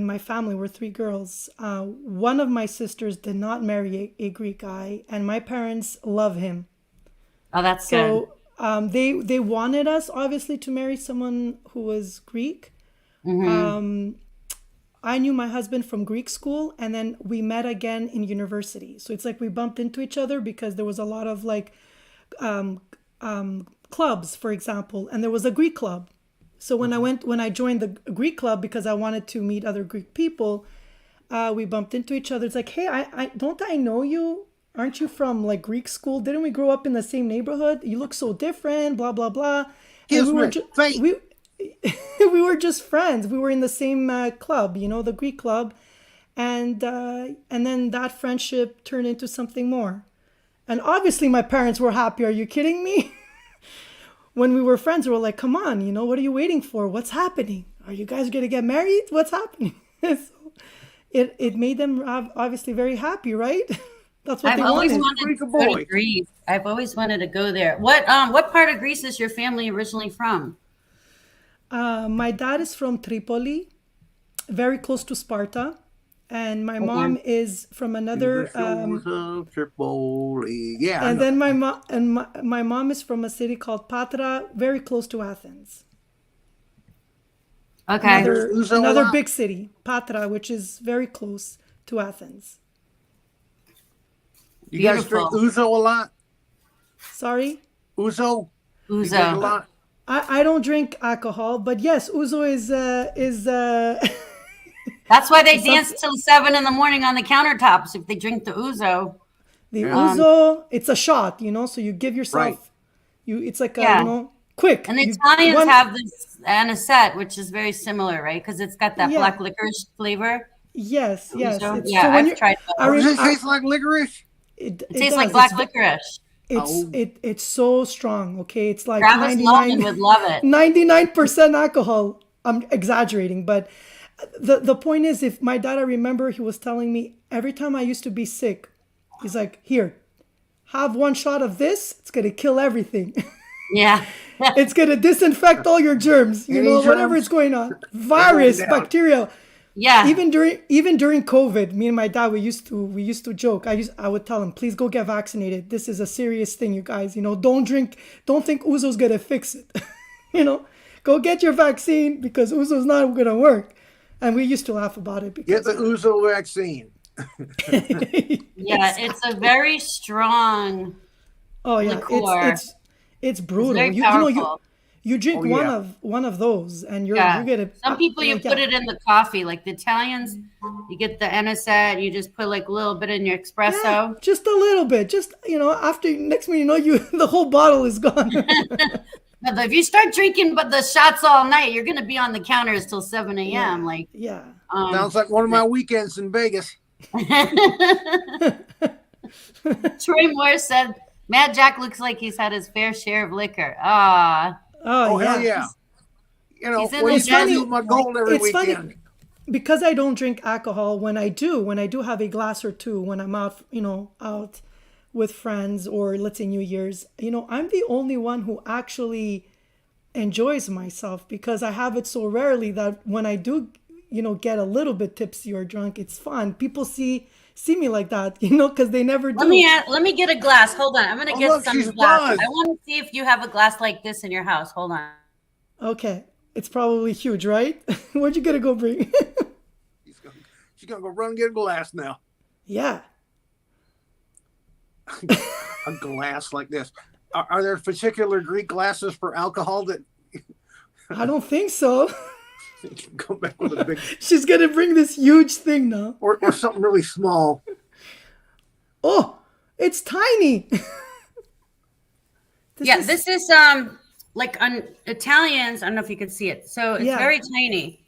my family. We're three girls. One of my sisters did not marry a Greek guy, and my parents love him. Oh, that's good. So they wanted us obviously to marry someone who was Greek. I knew my husband from Greek school, and then we met again in university. So it's like we bumped into each other because there was a lot of like clubs, for example, and there was a Greek club. So when I joined the Greek club because I wanted to meet other Greek people, we bumped into each other. It's like, hey, I don't I know you? Aren't you from like Greek school? Didn't we grow up in the same neighborhood? You look so different, blah blah blah. And we were just friends. We were in the same club, the Greek club, and then that friendship turned into something more. And obviously, my parents were happy. Are you kidding me? When we were friends, we were like, "Come on, what are you waiting for? What's happening? Are you guys gonna get married? What's happening?" So it made them obviously very happy, right? That's what I've they always wanted. wanted to go to Greece. I've always wanted to go there. What part of Greece is your family originally from? My dad is from Tripoli, very close to Sparta, and my mom is from another. Tripoli. Yeah. And then my mom is from a city called Patra, very close to Athens. Okay. Another big city, Patra, which is very close to Athens. You guys drink ouzo a lot? Sorry? Ouzo? Ouzo. A lot? I don't drink alcohol, but yes, ouzo is That's why they dance till 7 a.m. on the countertops if they drink the ouzo. The ouzo, it's a shot, so you give yourself it's like quick. And the Italians have this anisette, which is very similar, right? Because it's got that black licorice flavor. Yes. Yeah, so I've tried both. Does it taste like licorice? It tastes like black licorice. It's so strong. Okay, it's like Travis Lawton would love it. 99% alcohol. I'm exaggerating, but the point is, if my dad, I remember he was telling me every time I used to be sick, he's like, "Here, have one shot of this. It's gonna kill everything. Yeah, it's gonna disinfect all your germs. Whatever is going on, virus, bacteria." Yeah. Even during COVID, me and my dad we used to joke. I would tell him, please go get vaccinated. This is a serious thing, you guys. Don't think ouzo's gonna fix it. Go get your vaccine because ouzo's not gonna work. And we used to laugh about it because get the ouzo vaccine. Yeah, it's a very strong. Oh yeah, liqueur. It's brutal. It's very powerful. You drink one of those, and you get it. Some people put it in the coffee, like the Italians. You get the anisette. You just put like a little bit in your espresso. Yeah, just a little bit. Just after next minute, the whole bottle is gone. But if you start drinking the shots all night, you're gonna be on the counters till 7 a.m. Sounds like one of my weekends in Vegas. Troy Moore said, "Mad Jack looks like he's had his fair share of liquor." Ah. Oh, yeah. hell yeah. You know, He's in what are the you trying to do desert. with my gold every It's funny weekend? because I don't drink alcohol. When I do have a glass or two when I'm out, out with friends or let's say New Year's, I'm the only one who actually enjoys myself because I have it so rarely that when I do, get a little bit tipsy or drunk, it's fun. People see me like that, because they never do. Let me get a glass. Hold on. I'm gonna Oh, get look, some she's glass. buzzed. I want to see if you have a glass like this in your house. Hold on. Okay, it's probably huge, right? What you gonna go bring? She's gonna go run and get a glass now. Yeah. A glass like this. Are there particular Greek glasses for alcohol that I don't think so. you can come back with a big, She's gonna bring this huge thing now. or something really small? Oh, it's tiny. This is like on Italians. I don't know if you can see it. So it's very tiny.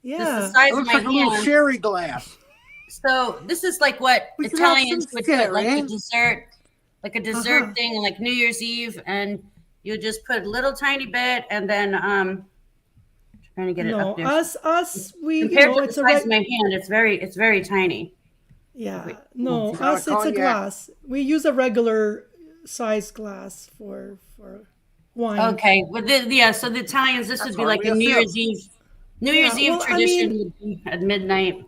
This is Yeah. the size It of looks my like a little hand. sherry glass. So this is like what We could have Italians some would put like sherry. a dessert thing, like New Year's Eve, and you just put a little tiny bit, and then trying to get it No, up there. us, we, Compared to the it's a size of my hand, it's very tiny. yeah. No, It's not us, a it's a cognac. glass. We use a regular size glass for wine. Okay, but so the Italians, this would be like a hardly New a Year's Eve. New Year's Eve well, I tradition mean- would be at midnight.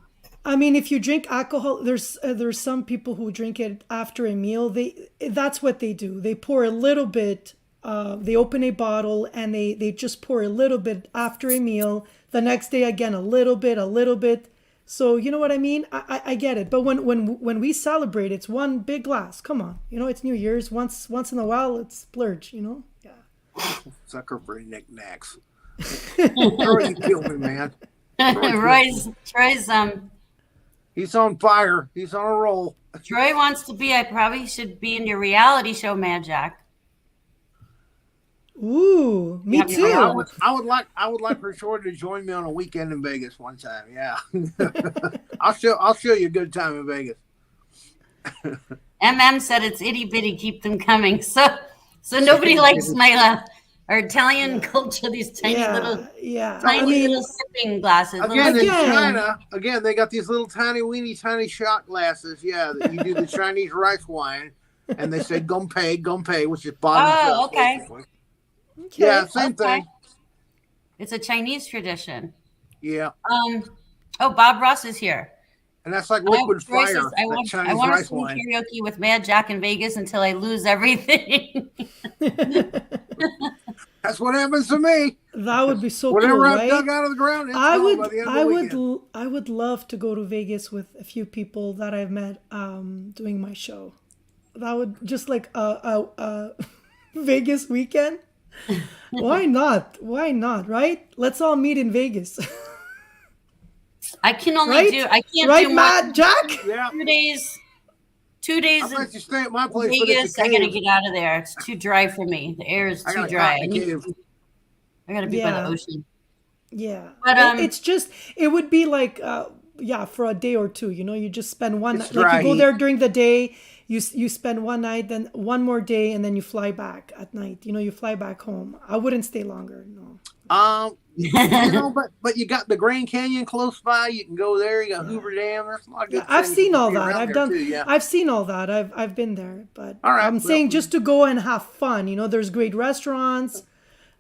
I mean, if you drink alcohol, there's some people who drink it after a meal. That's what they do. They pour a little bit. They open a bottle and they just pour a little bit after a meal. The next day again, a little bit. So you know what I mean? I get it. But when we celebrate, it's one big glass. Come on, it's New Year's. Once in a while, it's splurge. Yeah. Sucker for knickknacks. Troy, you killed me, man. Troy's He's on fire. He's on a roll. Troy wants to be. I probably should be in your reality show, Mad Jack. Ooh, me Yeah, too. I would like for Troy to join me on a weekend in Vegas one time. Yeah, I'll show you a good time in Vegas. MM said it's itty bitty. Keep them coming. So nobody likes my our Italian culture. These tiny little little sipping glasses. Again, in Again. China, they got these little tiny, weeny, tiny shot glasses. Yeah, that you do the Chinese rice wine, and they say "gongpei," which is bottom. Oh, okay. Basically. Yeah, same thing. It's a Chinese tradition. Yeah, Oh, Bob Ross is here. and that's like liquid Troy says, fire. I that want Chinese to rice sing wine. karaoke with Mad Jack in Vegas until I lose everything. That's what happens to me. That would be so Whatever cool, I've right? dug out of the ground, it's I gone would, by the end of I the would, weekend. I would love to go to Vegas with a few people that I've met doing my show. That would just like a Vegas weekend. Why not? Why not? Right? Let's all meet in Vegas. I can only Right? I can't Right, do Matt, more Jack? Yeah, 2 days. 2 days I'd in like to stay at my place, but Vegas. it's a I gotta cave. get out of there. It's too dry for me. The air is I too got a dry. cotton cave. I gotta be by the Yeah. ocean. Yeah. But, It's just, it would be like, for a day or two, you just spend one It's night. Like you dry go heat. there during the day, you spend one night, then one more day, and then you fly back at night. You fly back home. I wouldn't stay longer. No. But you got the Grand Canyon close by. You can go there. You got Hoover Dam. There's a lot of good Yeah, I've things seen to all see that. around I've there, done. too, yeah. I've seen all that. I've been there. But All right, I'm well, saying just to go and have fun. There's great restaurants,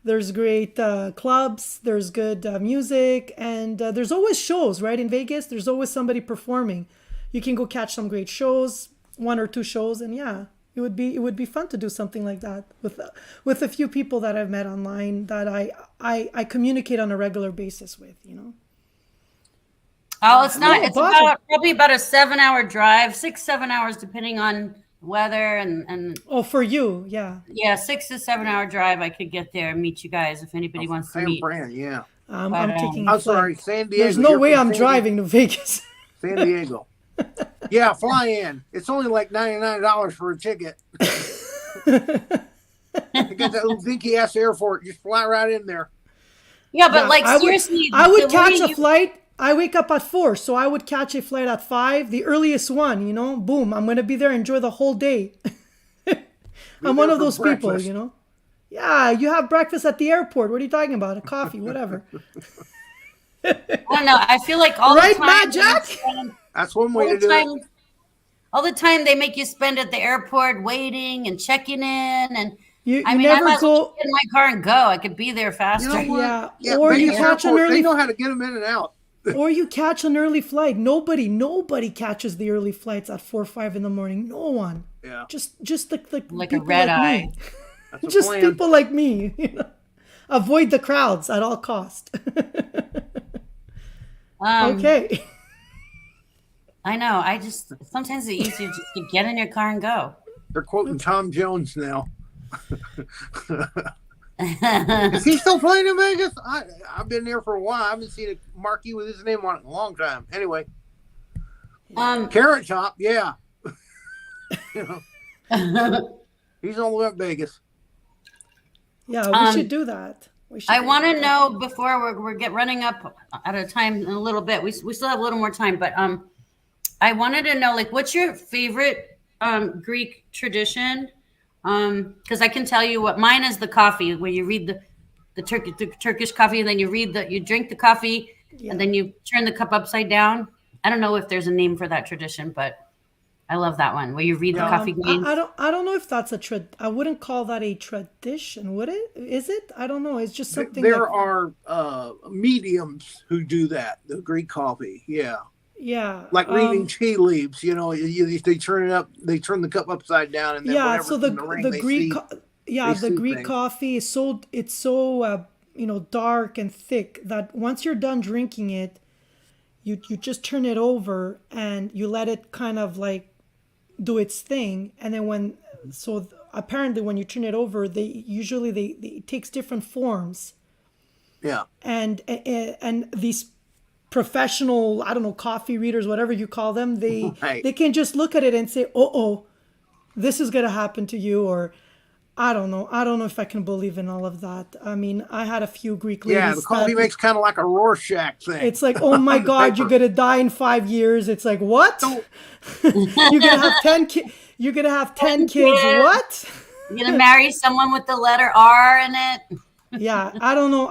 there's great clubs, there's good music, and there's always shows. Right, in Vegas, there's always somebody performing. You can go catch some great shows, one or two shows, and yeah, it would be fun to do something like that with a few people that I've met online that I communicate on a regular basis with. Oh, it's not. No, It's Bob. probably about a 7-hour drive, 6-7 hours, depending on weather and Oh, for you, yeah. yeah, 6 to 7 hour drive. I could get there and meet you guys if anybody wants to San meet. Fran, yeah. I'm But, taking. A I'm flight. sorry, San Diego. There's no You're way from I'm San Diego. driving to Vegas. San Diego. Yeah, fly in. It's only like $99 for a ticket. You got that little dinky ass airport. Just fly right in there. Yeah, but Yeah, like I would- seriously, I would the catch way a flight. I wake up at 4, so I would catch a flight at 5, the earliest one. Boom. I'm gonna be there, enjoy the whole day. I'm one there of for those breakfast. people. Yeah, you have breakfast at the airport. What are you talking about? A coffee, whatever. I don't know. I feel like all Right, the time, Matt Jack? That's one all way to the do it. time, all the time they make you spend at the airport waiting and checking in. And You I you mean, I never might as well just go. get in my car and go. I could be there You faster. know what? Yeah, Yeah, or you Vegas catch an Airport, they early know how to get them in and out. or you catch an early flight. Nobody catches the early flights at 4 or 5 in the morning. No one. Yeah, Just the Like a people red like eye. me. that's a Just plan. people like me. Avoid the crowds at all cost. Okay. I know. I just sometimes it's easier just to get in your car and go. They're quoting Tom Jones now. Is he still playing in Vegas? I've been there for a while. I haven't seen a marquee with his name on it in a long time. Anyway, Carrot Top, yeah. You know, he's all the way up Vegas. Yeah, we should do that. I want to know before we're running up out of time in a little bit. We still have a little more time, but I wanted to know, like, what's your favorite Greek tradition? Because I can tell you what mine is: the coffee, where you read the Turkish coffee, and then you drink the coffee, and then you turn the cup upside down. I don't know if there's a name for that tradition, but I love that one where you read the coffee grains. I don't know if that's I wouldn't call that a tradition, would it? Is it? I don't know. It's just something. There are mediums who do that. The Greek coffee, yeah. Yeah, like reading tea leaves. You know, they turn it up. They turn the cup upside down, and then so the Greek Greek coffee is so dark and thick that once you're done drinking it, you just turn it over and you let it kind of like do its thing, and then apparently when you turn it over, it takes different forms. Yeah, and these professional, I don't know, coffee readers, whatever you call them, they can just look at it and say, oh, this is gonna happen to you, or I don't know if I can believe in all of that. I mean, I had a few Greek ladies. Yeah, the coffee makes kind of like a Rorschach thing. It's like, oh my God, you're gonna die in 5 years. It's like, what? You're gonna have 10 kids. You're gonna have 10 kids. What? You're gonna marry someone with the letter R in it. Yeah, I don't know.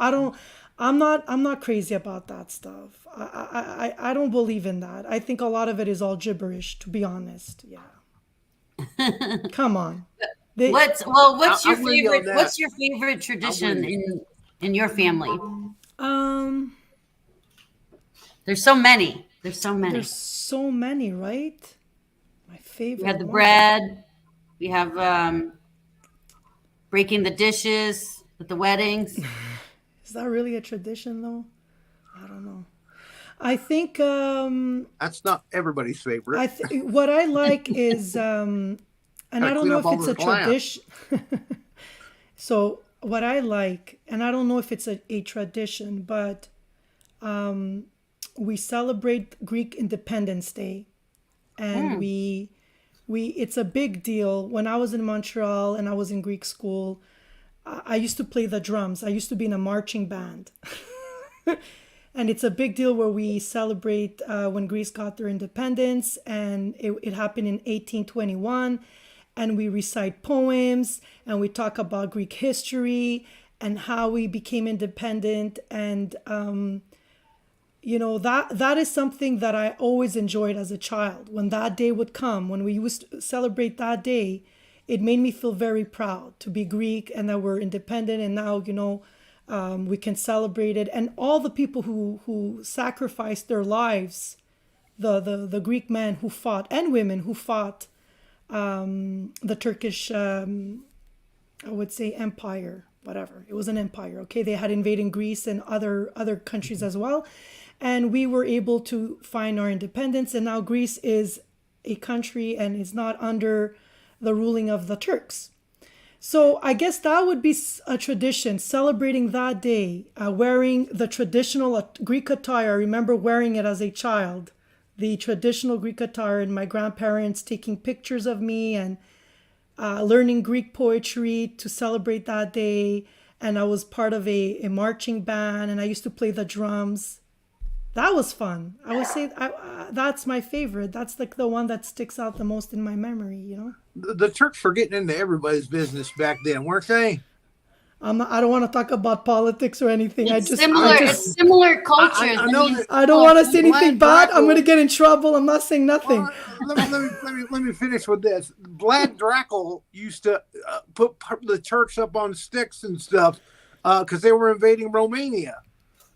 I'm not crazy about that stuff. I don't believe in that. I think a lot of it is all gibberish, to be honest. Yeah. Come on. What's your favorite? What's your favorite tradition in your family? There's so many. There's so many, right? My favorite. We have the bread. We have breaking the dishes at the weddings. Is that really a tradition, though? I don't know. I think that's not everybody's favorite. What I like is, and I don't know if it's a tradition. So what I like, and I don't know if it's a tradition, but we celebrate Greek Independence Day, and it's a big deal. When I was in Montreal and I was in Greek school, I used to play the drums. I used to be in a marching band. And it's a big deal where we celebrate when Greece got their independence, and it happened in 1821. And we recite poems, and we talk about Greek history and how we became independent. And, that is something that I always enjoyed as a child. When that day would come, when we used to celebrate that day, it made me feel very proud to be Greek and that we're independent, and now, we can celebrate it. And all the people who sacrificed their lives, the Greek men who fought and women who fought the Turkish, I would say empire, whatever. It was an empire, okay? They had invaded Greece and other countries as well. And we were able to find our independence. And now Greece is a country and is not under the ruling of the Turks. So I guess that would be a tradition, celebrating that day, wearing the traditional Greek attire. I remember wearing it as a child, the traditional Greek attire, and my grandparents taking pictures of me and learning Greek poetry to celebrate that day. And I was part of a marching band, and I used to play the drums. That was fun. I would say that's my favorite. That's like the one that sticks out the most in my memory, The Turks were getting into everybody's business back then, weren't they? I don't want to talk about politics or anything. It's similar cultures. I know that. I don't want to say anything bad. I'm going to Drackle- get in trouble. I'm not saying nothing. Let me finish with this. Vlad Drackle used to put the Turks up on sticks and stuff because they were invading Romania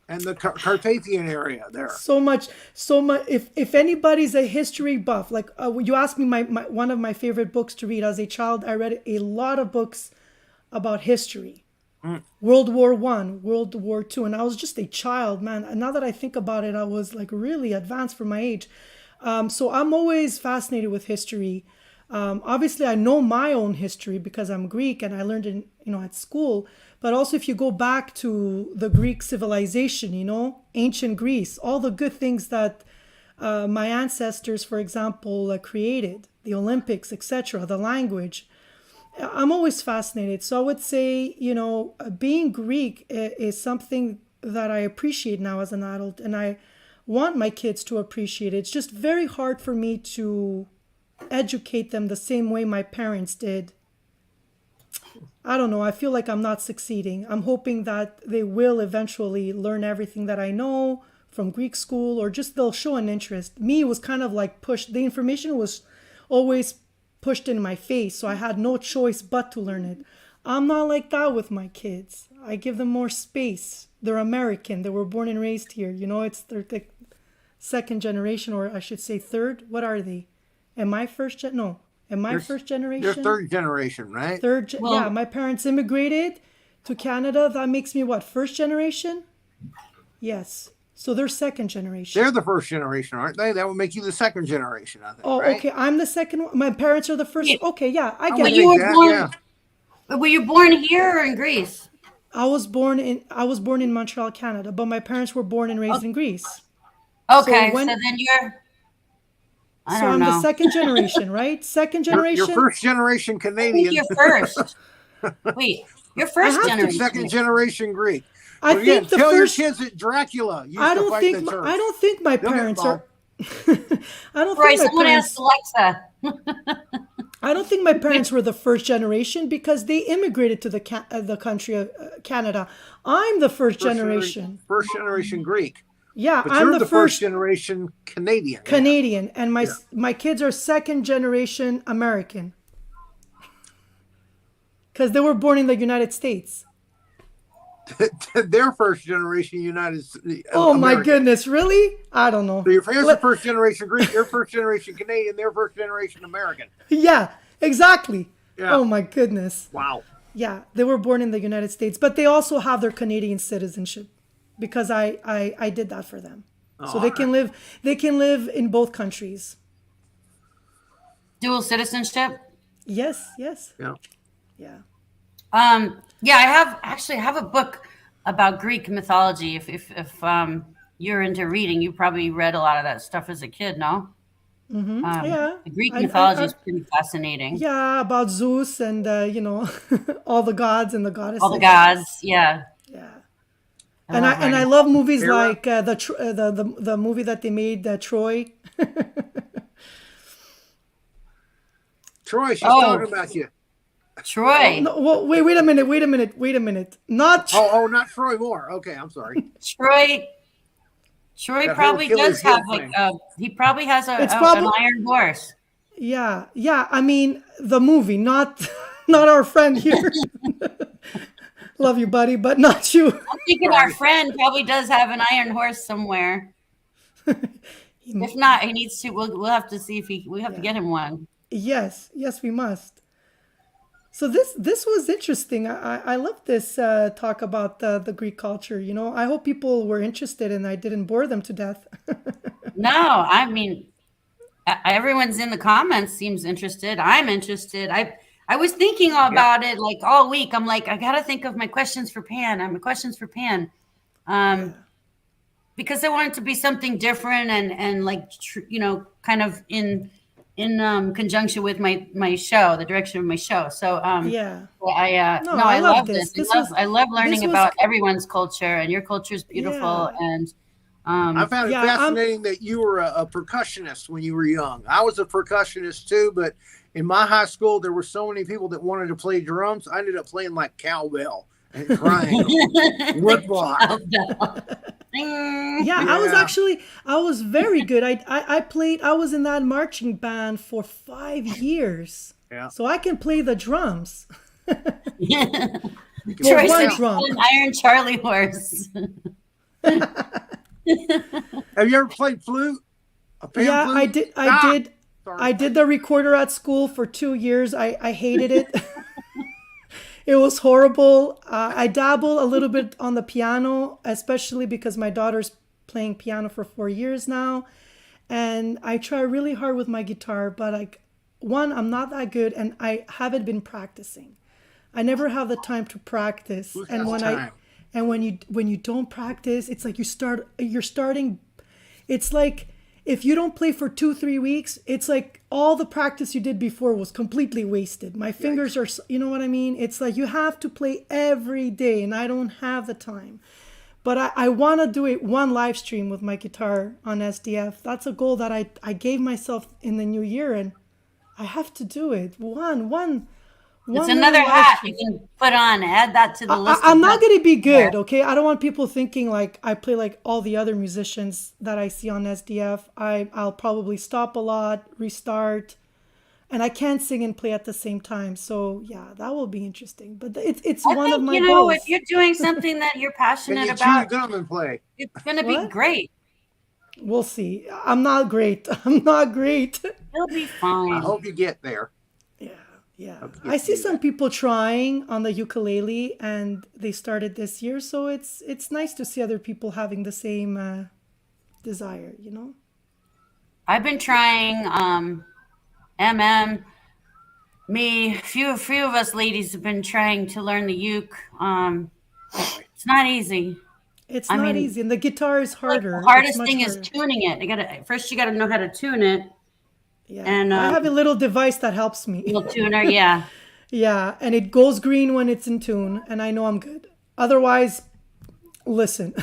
and the Carpathian area there. So much. If anybody's a history buff, like you asked me, my one of my favorite books to read as a child, I read a lot of books about history. World War I, World War II, and I was just a child, man. And now that I think about it, I was like really advanced for my age. So I'm always fascinated with history. Obviously, I know my own history because I'm Greek and I learned it, at school. But also, if you go back to the Greek civilization, ancient Greece, all the good things that my ancestors, for example, created, the Olympics, etc., the language. I'm always fascinated. So I would say, being Greek is something that I appreciate now as an adult, and I want my kids to appreciate it. It's just very hard for me to educate them the same way my parents did. I don't know. I feel like I'm not succeeding. I'm hoping that they will eventually learn everything that I know from Greek school, or just they'll show an interest. Me, it was kind of like pushed. The information was always pushed in my face, so I had no choice but to learn it. I'm not like that with my kids. I give them more space. They're American. They were born and raised here. They're like second generation, or I should say third. What are they? Am I first first generation? You're third generation, right? Yeah, my parents immigrated to Canada. That makes me what, first generation? Yes. So they're second generation. They're the first generation, aren't they? That would make you the second generation, I think. Oh, right? Okay. I'm the second one. My parents are the first. Yeah. Okay, yeah, I get But it. you were born. Were you born here or in Greece? I was born in Montreal, Canada, but my parents were born and raised in Greece. Okay, So so then you're. I So don't I'm know. the second generation, right? Second generation. You're first generation I think Canadian. you're first. Wait, you're first have to generation. Second generation Greek. I But again, think the tell first. your kids that Dracula used I to don't fight think. the Turks. I don't think my They'll get parents are. I don't Roy, think my someone parents. asked Alexa. I don't think my parents were the first generation because they immigrated to the country of Canada. I'm the first generation. First generation Greek. Yeah, But I'm you're the the first generation Canadian. Canadian, and my kids are second generation American because they were born in the United States. They're first generation United States. Oh my goodness, really? I don't know. So your parents are first generation Greek, you're first generation Canadian, they're first generation American. Yeah, exactly. Yeah. Oh my goodness. Wow. Yeah, they were born in the United States, but they also have their Canadian citizenship because I did that for them. So they can live in both countries. Dual citizenship. Yes. Yeah. Yeah. Yeah, I have a book about Greek mythology. If you're into reading, you probably read a lot of that stuff as a kid, no? Yeah. The Greek mythology is pretty fascinating. Yeah, about Zeus and all the gods and the goddesses. All the gods, yeah. Yeah. And I love movies like the movie that they made, Troy. Troy, she's talking about you. Troy. No, well, wait a minute. Not Not Troy Moore. Okay, I'm sorry. Troy That probably whole does Achilles have heel like he probably has an iron horse. Yeah. I mean the movie, not our friend here. Love you, buddy, but not you. I'm thinking our friend probably does have an iron horse somewhere. If not, he needs to. We'll have to see if we have to get him one. Yes, we must. So this was interesting. I love this talk about the Greek culture. I hope people were interested and I didn't bore them to death. No, I mean, everyone's in the comments seems interested. I'm interested. I was thinking about it like all week. I'm like, I gotta think of my questions for Pan. Because I want it to be something different and like kind of in conjunction with my show, the direction of my show. So I love this. I love learning about everyone's culture, and your culture is beautiful. Yeah. And I found it fascinating that you were a percussionist when you were young. I was a percussionist too, but in my high school there were so many people that wanted to play drums. I ended up playing like cowbell, and triangle, wood block. Yeah, I was very good. I was in that marching band for 5 years. Yeah. So I can play the drums. Troy one said drum. an Iron Charlie horse. Have you ever played flute? A pan Yeah, flute? I did. Sorry. I did the recorder at school for 2 years. I hated it. It was horrible. I dabble a little bit on the piano, especially because my daughter's playing piano for 4 years now. And I try really hard with my guitar, but I'm not that good, and I haven't been practicing. I never have the time to practice. Who's And got time? when you don't practice, it's like you're starting. It's like if you don't play for 2-3 weeks, it's like all the practice you did before was completely wasted. My fingers are, you know what I mean? It's like you have to play every day, and I don't have the time. But I want to do it one live stream with my guitar on SDF. That's a goal that I gave myself in the new year, and I have to do it. It's another hat you can put on. Add that to the list. I'm not going to be good, okay? I don't want people thinking like I play like all the other musicians that I see on SDF. I'll probably stop a lot, restart, and I can't sing and play at the same time. So yeah, that will be interesting. But it's one of my goals. If you're doing something that you're passionate Can you chew about, gum and play? it's going to be great. We'll see. I'm not great. I'm not great. You'll be fine. I hope you get there. Yeah. I see some people trying on the ukulele, and they started this year, so it's nice to see other people having the same desire, you know? I've been trying me, few of us ladies have been trying to learn the uke. It's not easy. It's not easy, and the guitar is harder. The hardest thing is tuning it. You gotta know how to tune it. Yeah, and I have a little device that helps me. Little tuner, yeah. Yeah, and it goes green when it's in tune, and I know I'm good. Otherwise, listen,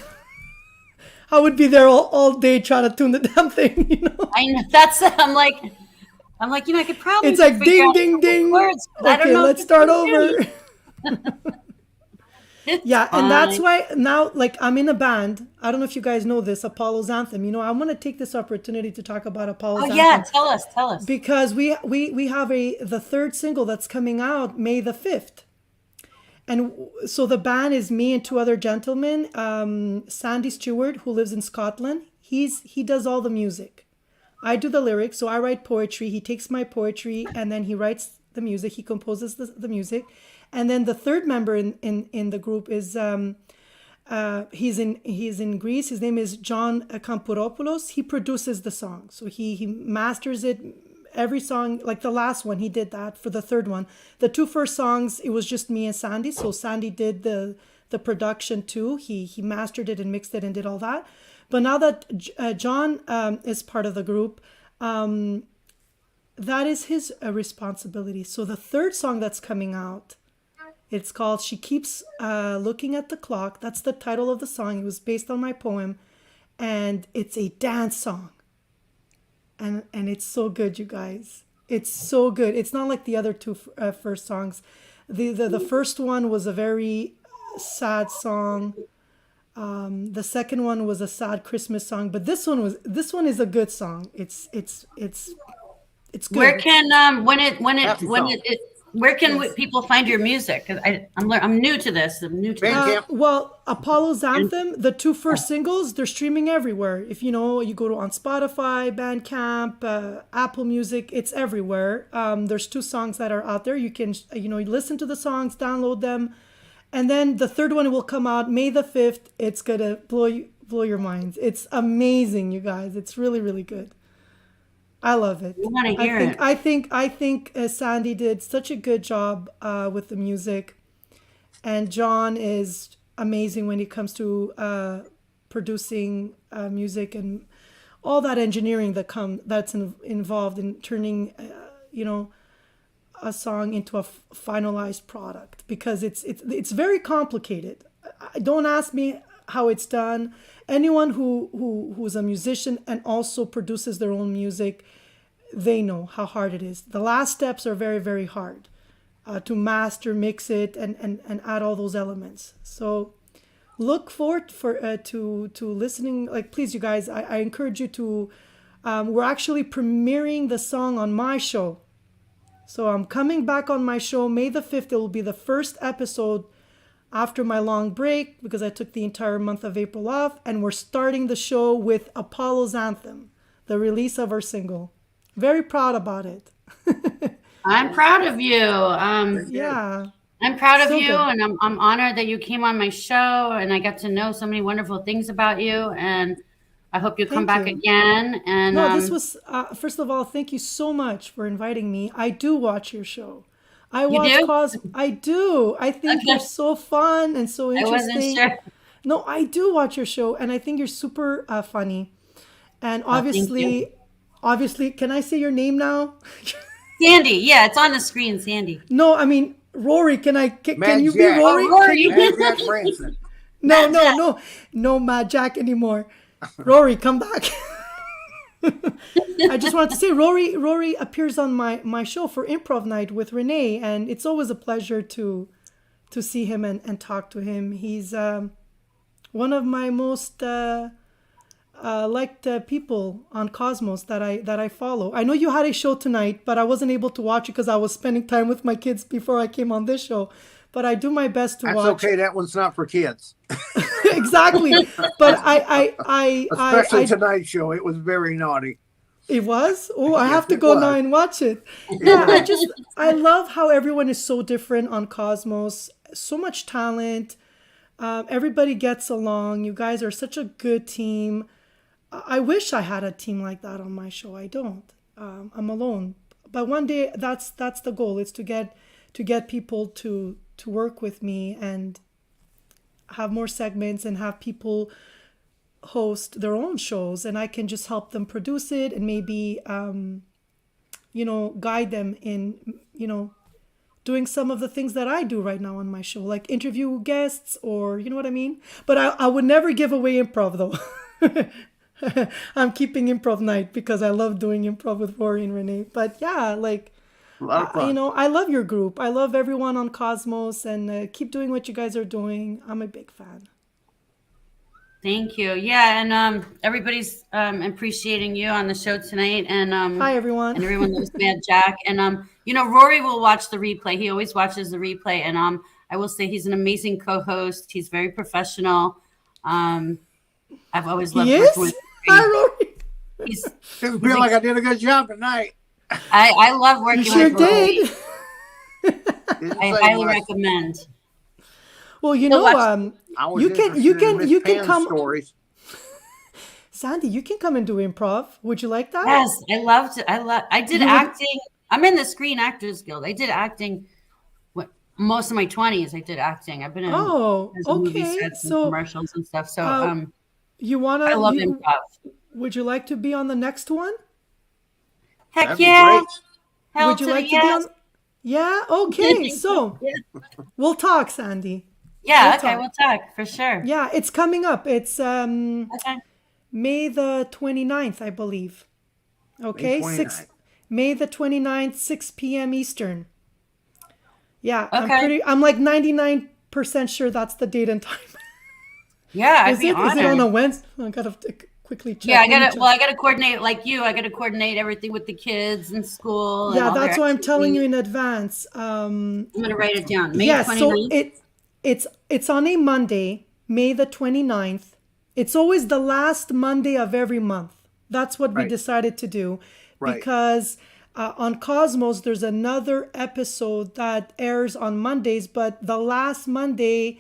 I would be there all day trying to tune the damn thing, you know? I know, I'm like, I could probably. It's like ding, ding, ding. Words, okay, let's start over. Yeah, and that's why now, like, I'm in a band. I don't know if you guys know this, Apollo's Anthem. You know, I want to take this opportunity to talk about Apollo's Anthem. Yeah, tell us. Because we have the third single that's coming out May the 5th. And so the band is me and 2 other gentlemen. Sandy Stewart, who lives in Scotland, he does all the music. I do the lyrics, so I write poetry. He takes my poetry and then he writes the music. He composes the music. And then the third member in the group is he's in Greece. His name is John Kampouropoulos. He produces the song, so he masters it. Every song, like the last one, he did that. For the third one, the 2 first songs, it was just me and Sandy. So Sandy did the production too. He mastered it and mixed it and did all that. But now that John is part of the group, that is his responsibility. So the third song that's coming out, it's called She Keeps Looking at the Clock. That's the title of the song. It was based on my poem. And it's a dance song. And it's so good, you guys. It's so good. It's not like the other 2 first songs. The first one was a very sad song. The second one was a sad Christmas song. But this one is a good song. It's good. Where can where can people find your music? 'Cause I'm new to this. Well, Apollo's Anthem, the 2 first singles, they're streaming everywhere. If you go on Spotify, Bandcamp, Apple Music, it's everywhere. There's 2 songs that are out there. You can listen to the songs, download them, and then the third one will come out May the 5th. It's gonna blow your minds. It's amazing, you guys. It's really, really good. I love it. I want to hear it. I think Sandy did such a good job with the music, and John is amazing when it comes to producing music and all that engineering that's involved in turning a song into a finalized product, because it's very complicated. Don't ask me how it's done. Anyone who's a musician and also produces their own music, they know how hard it is. The last steps are very, very hard. to master, mix it, and add all those elements. So look forward to listening. Like, please, you guys, I encourage you to. We're actually premiering the song on my show. So I'm coming back on my show May the 5th. It will be the first episode after my long break because I took the entire month of April off. And we're starting the show with Apollo's Anthem, the release of our single. Very proud about it. I'm proud of you. Yeah. I'm proud of So you, good. and I'm honored that you came on my show, and I got to know so many wonderful things about you, and I hope you come Thank back you. again. And No, this was, first of all, thank you so much for inviting me. I do watch your show. I You watch do? I do. I think you're Okay. so fun and so I wasn't interesting. sure. No, I do watch your show, and I think you're super funny. And thank you. obviously, can I say your name now? Sandy, yeah, it's on the screen, Sandy. No, I mean, Rory, can Mad you be Jack. Rory? Oh, Rory. Can you be- Jack Branson. No, Mad Jack. no Mad Jack anymore. Rory, come back. I just wanted to say Rory appears on my show for improv night with Renee, and it's always a pleasure to see him and talk to him. He's one of my most liked people on Cosmos that I follow. I know you had a show tonight, but I wasn't able to watch it because I was spending time with my kids before I came on this show. But I do my best to That's watch. okay. That one's not for kids. Exactly. But Especially I tonight's show. It was very naughty. it was. Oh, I Yes, have to it go was. now and watch it. Yeah, I love how everyone is so different on Cosmos. So much talent. Everybody gets along. You guys are such a good team. I wish I had a team like that on my show. I don't. I'm alone. But one day, that's the goal. Is to get people to work with me and have more segments and have people host their own shows, and I can just help them produce it and maybe guide them in doing some of the things that I do right now on my show, like interview guests, or you know what I mean. But I would never give away improv though. I'm keeping improv night because I love doing improv with Rory and Renee. But yeah, like A lot of fun. I love your group. I love everyone on Cosmos, and keep doing what you guys are doing. I'm a big fan. Thank you. Yeah, and everybody's appreciating you on the show tonight, and Hi everyone. and everyone loves Mad Jack, and Rory will watch the replay. He always watches the replay, and I will say he's an amazing co-host. He's very professional. I've always loved He working is? with Hi Rory. Rory. He's Didn't feel like I did a good job tonight. I love working You sure with Rory. did. Didn't I say highly much. recommend. Well, He'll watch- I was you can interested in Miss Pan's come, stories. Sandy. You can come and do improv. Would you like that? Yes, I loved it. I did You would- acting. I'm in the Screen Actors Guild. I did acting. Most of my 20s, I did acting. I've been in Oh, movie okay. sets and So commercials and stuff. So you wanna? I love improv. Would you like to be on the next one? Heck That'd be yeah! great. Hell Would you to like the to be yes. on? Yeah. Okay. So Yeah. we'll talk, Sandy. Yeah, We'll okay, talk. we'll talk for sure. Yeah, it's coming up. It's Okay. May the 29th, I believe. Okay, May 6 29th. May the 29th, 6 p.m. Eastern. Yeah, Okay. I'm like 99% sure that's the date and time. Yeah, I'd Is be it honored. on a Wednesday? I gotta quickly check. Yeah, Let me check. I gotta coordinate like you. I gotta coordinate everything with the kids in school. and Yeah, all their that's why I'm telling you activities. in advance. I'm gonna write it down. May Yes, 29th. so it's on a Monday, May the 29th. It's always the last Monday of every month. That's what we Right. decided to do Right. because on Cosmos there's another episode that airs on Mondays, but the last Monday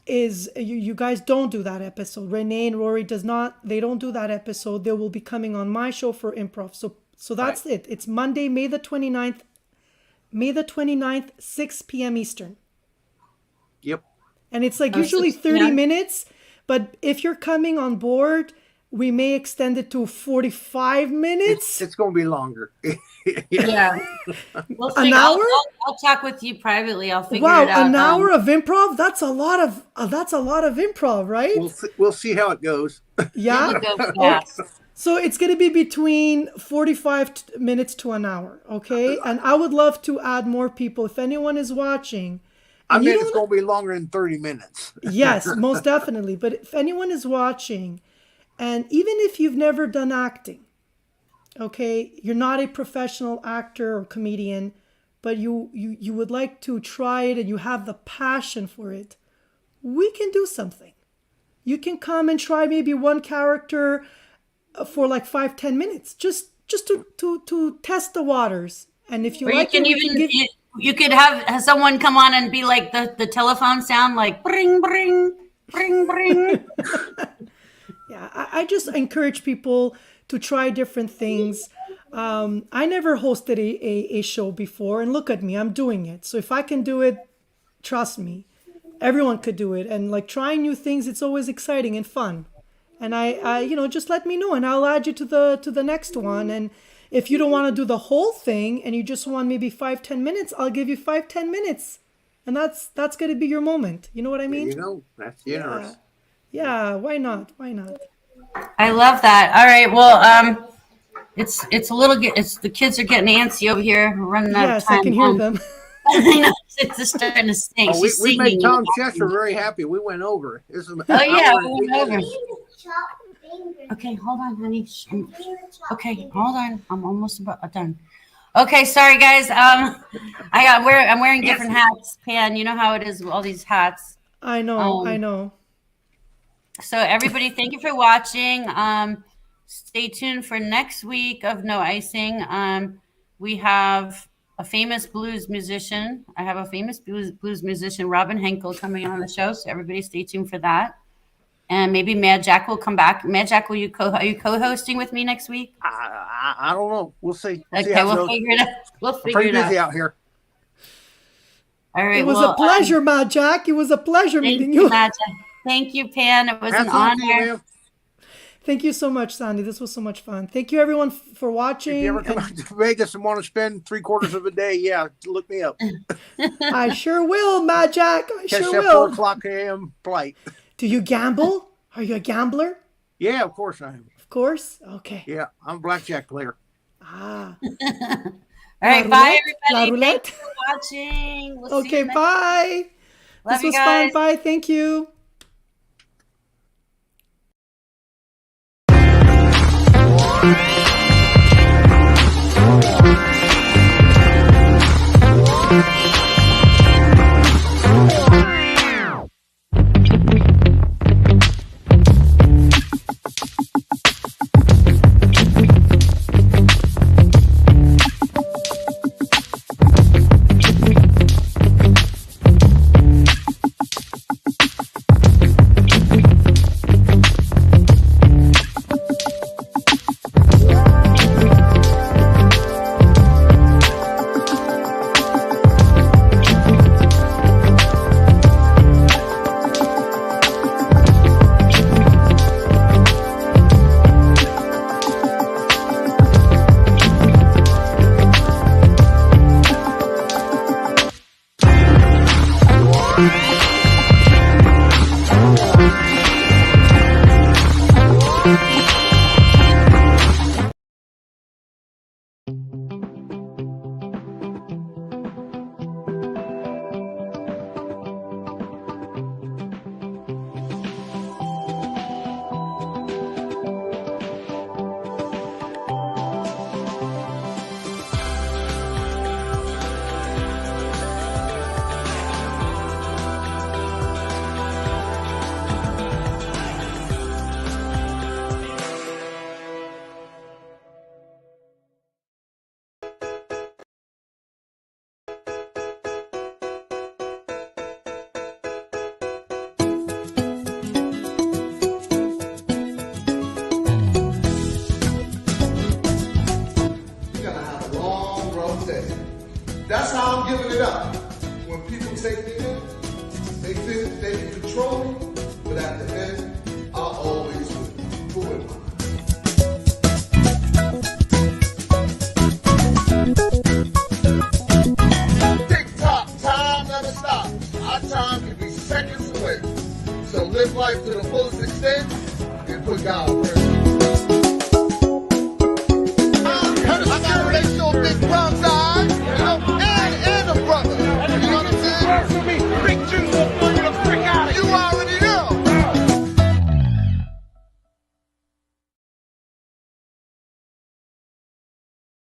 is you guys don't do that episode. Renee and Rory they don't do that episode. They will be coming on my show for improv. So that's it. It's Monday, May the 29th. May the 29th, 6 p.m. Eastern. Yep. And it's like Oh, usually 6 30 p.m.? minutes, but if you're coming on board, we may extend it to 45 minutes. It's going to be longer. Yeah. We'll An see. hour? I'll talk with you privately. I'll figure Wow, it out. an hour of improv? That's a lot of improv, right? We'll see how it goes. Yeah. It'll go fast. So it's going to be between 45 minutes to an hour, okay? And I would love to add more people. If anyone is watching. I mean, it's going to be longer than 30 minutes. Yes, most definitely. But if anyone is watching, and even if you've never done acting, okay, you're not a professional actor or comedian, but you would like to try it and you have the passion for it, we can do something. You can come and try maybe one character for like 5-10 minutes, just to test the waters. And if you or like you can it, even you could have someone come on and be like the telephone sound, like bring, bring, bring, bring. Yeah, I just encourage people to try different things. I never hosted a show before, and look at me, I'm doing it. So if I can do it, trust me, everyone could do it. And like trying new things, it's always exciting and fun. And I just let me know, and I'll add you to the next one. And if you don't want to do the whole thing, and you just want maybe 5-10 minutes, I'll give you 5-10 minutes, and that's going to be your moment. You know what I mean? You know, that's generous. Yeah. Why not? Why not? I love that. All right. Well, it's a little. It's the kids are getting antsy over here. We're running out of time. Yes, I can hear them. I know, it's just starting to stink. Oh, we made Tom Chester very happy. We went over. Oh yeah, we went over. Okay, hold on, honey. Okay, hold on. I'm almost about done. Okay, sorry guys. I'm wearing different hats. Pan, you know how it is with all these hats. I know. So everybody, thank you for watching. Stay tuned for next week of No Icing. We have a famous blues musician. I have a famous blues musician, Robin Henkel, coming on the show. So everybody stay tuned for that. And maybe Mad Jack will come back. Mad Jack, are you co-hosting with me next week? I don't know. We'll see. We'll figure it out. We'll figure it out. Pretty busy out here. All right. It was a pleasure, Mad Jack. It was a pleasure meeting you. Mad Jack. Thank you, Pan. It was an honor. Thank you so much, Sandy. This was so much fun. Thank you, everyone, for watching. If you ever come out to Vegas and want to spend 3/4 of a day, yeah, look me up. I sure will, Mad Jack. I Catch sure that will. 4:00 a.m. flight. Do you gamble? Are you a gambler? Yeah, of course I am. Of course? Okay. Yeah, I'm a blackjack player. All right, bye, everybody. Thanks for watching. We'll see you bye. Love this was fun. Bye. Thank you. That's how I'm giving it up. When people take me in, they think they can control me, but at the end, I'll always win. Who am I? Tick-tock, time never stops. Our time can be seconds away. So live life to the fullest extent and put God first.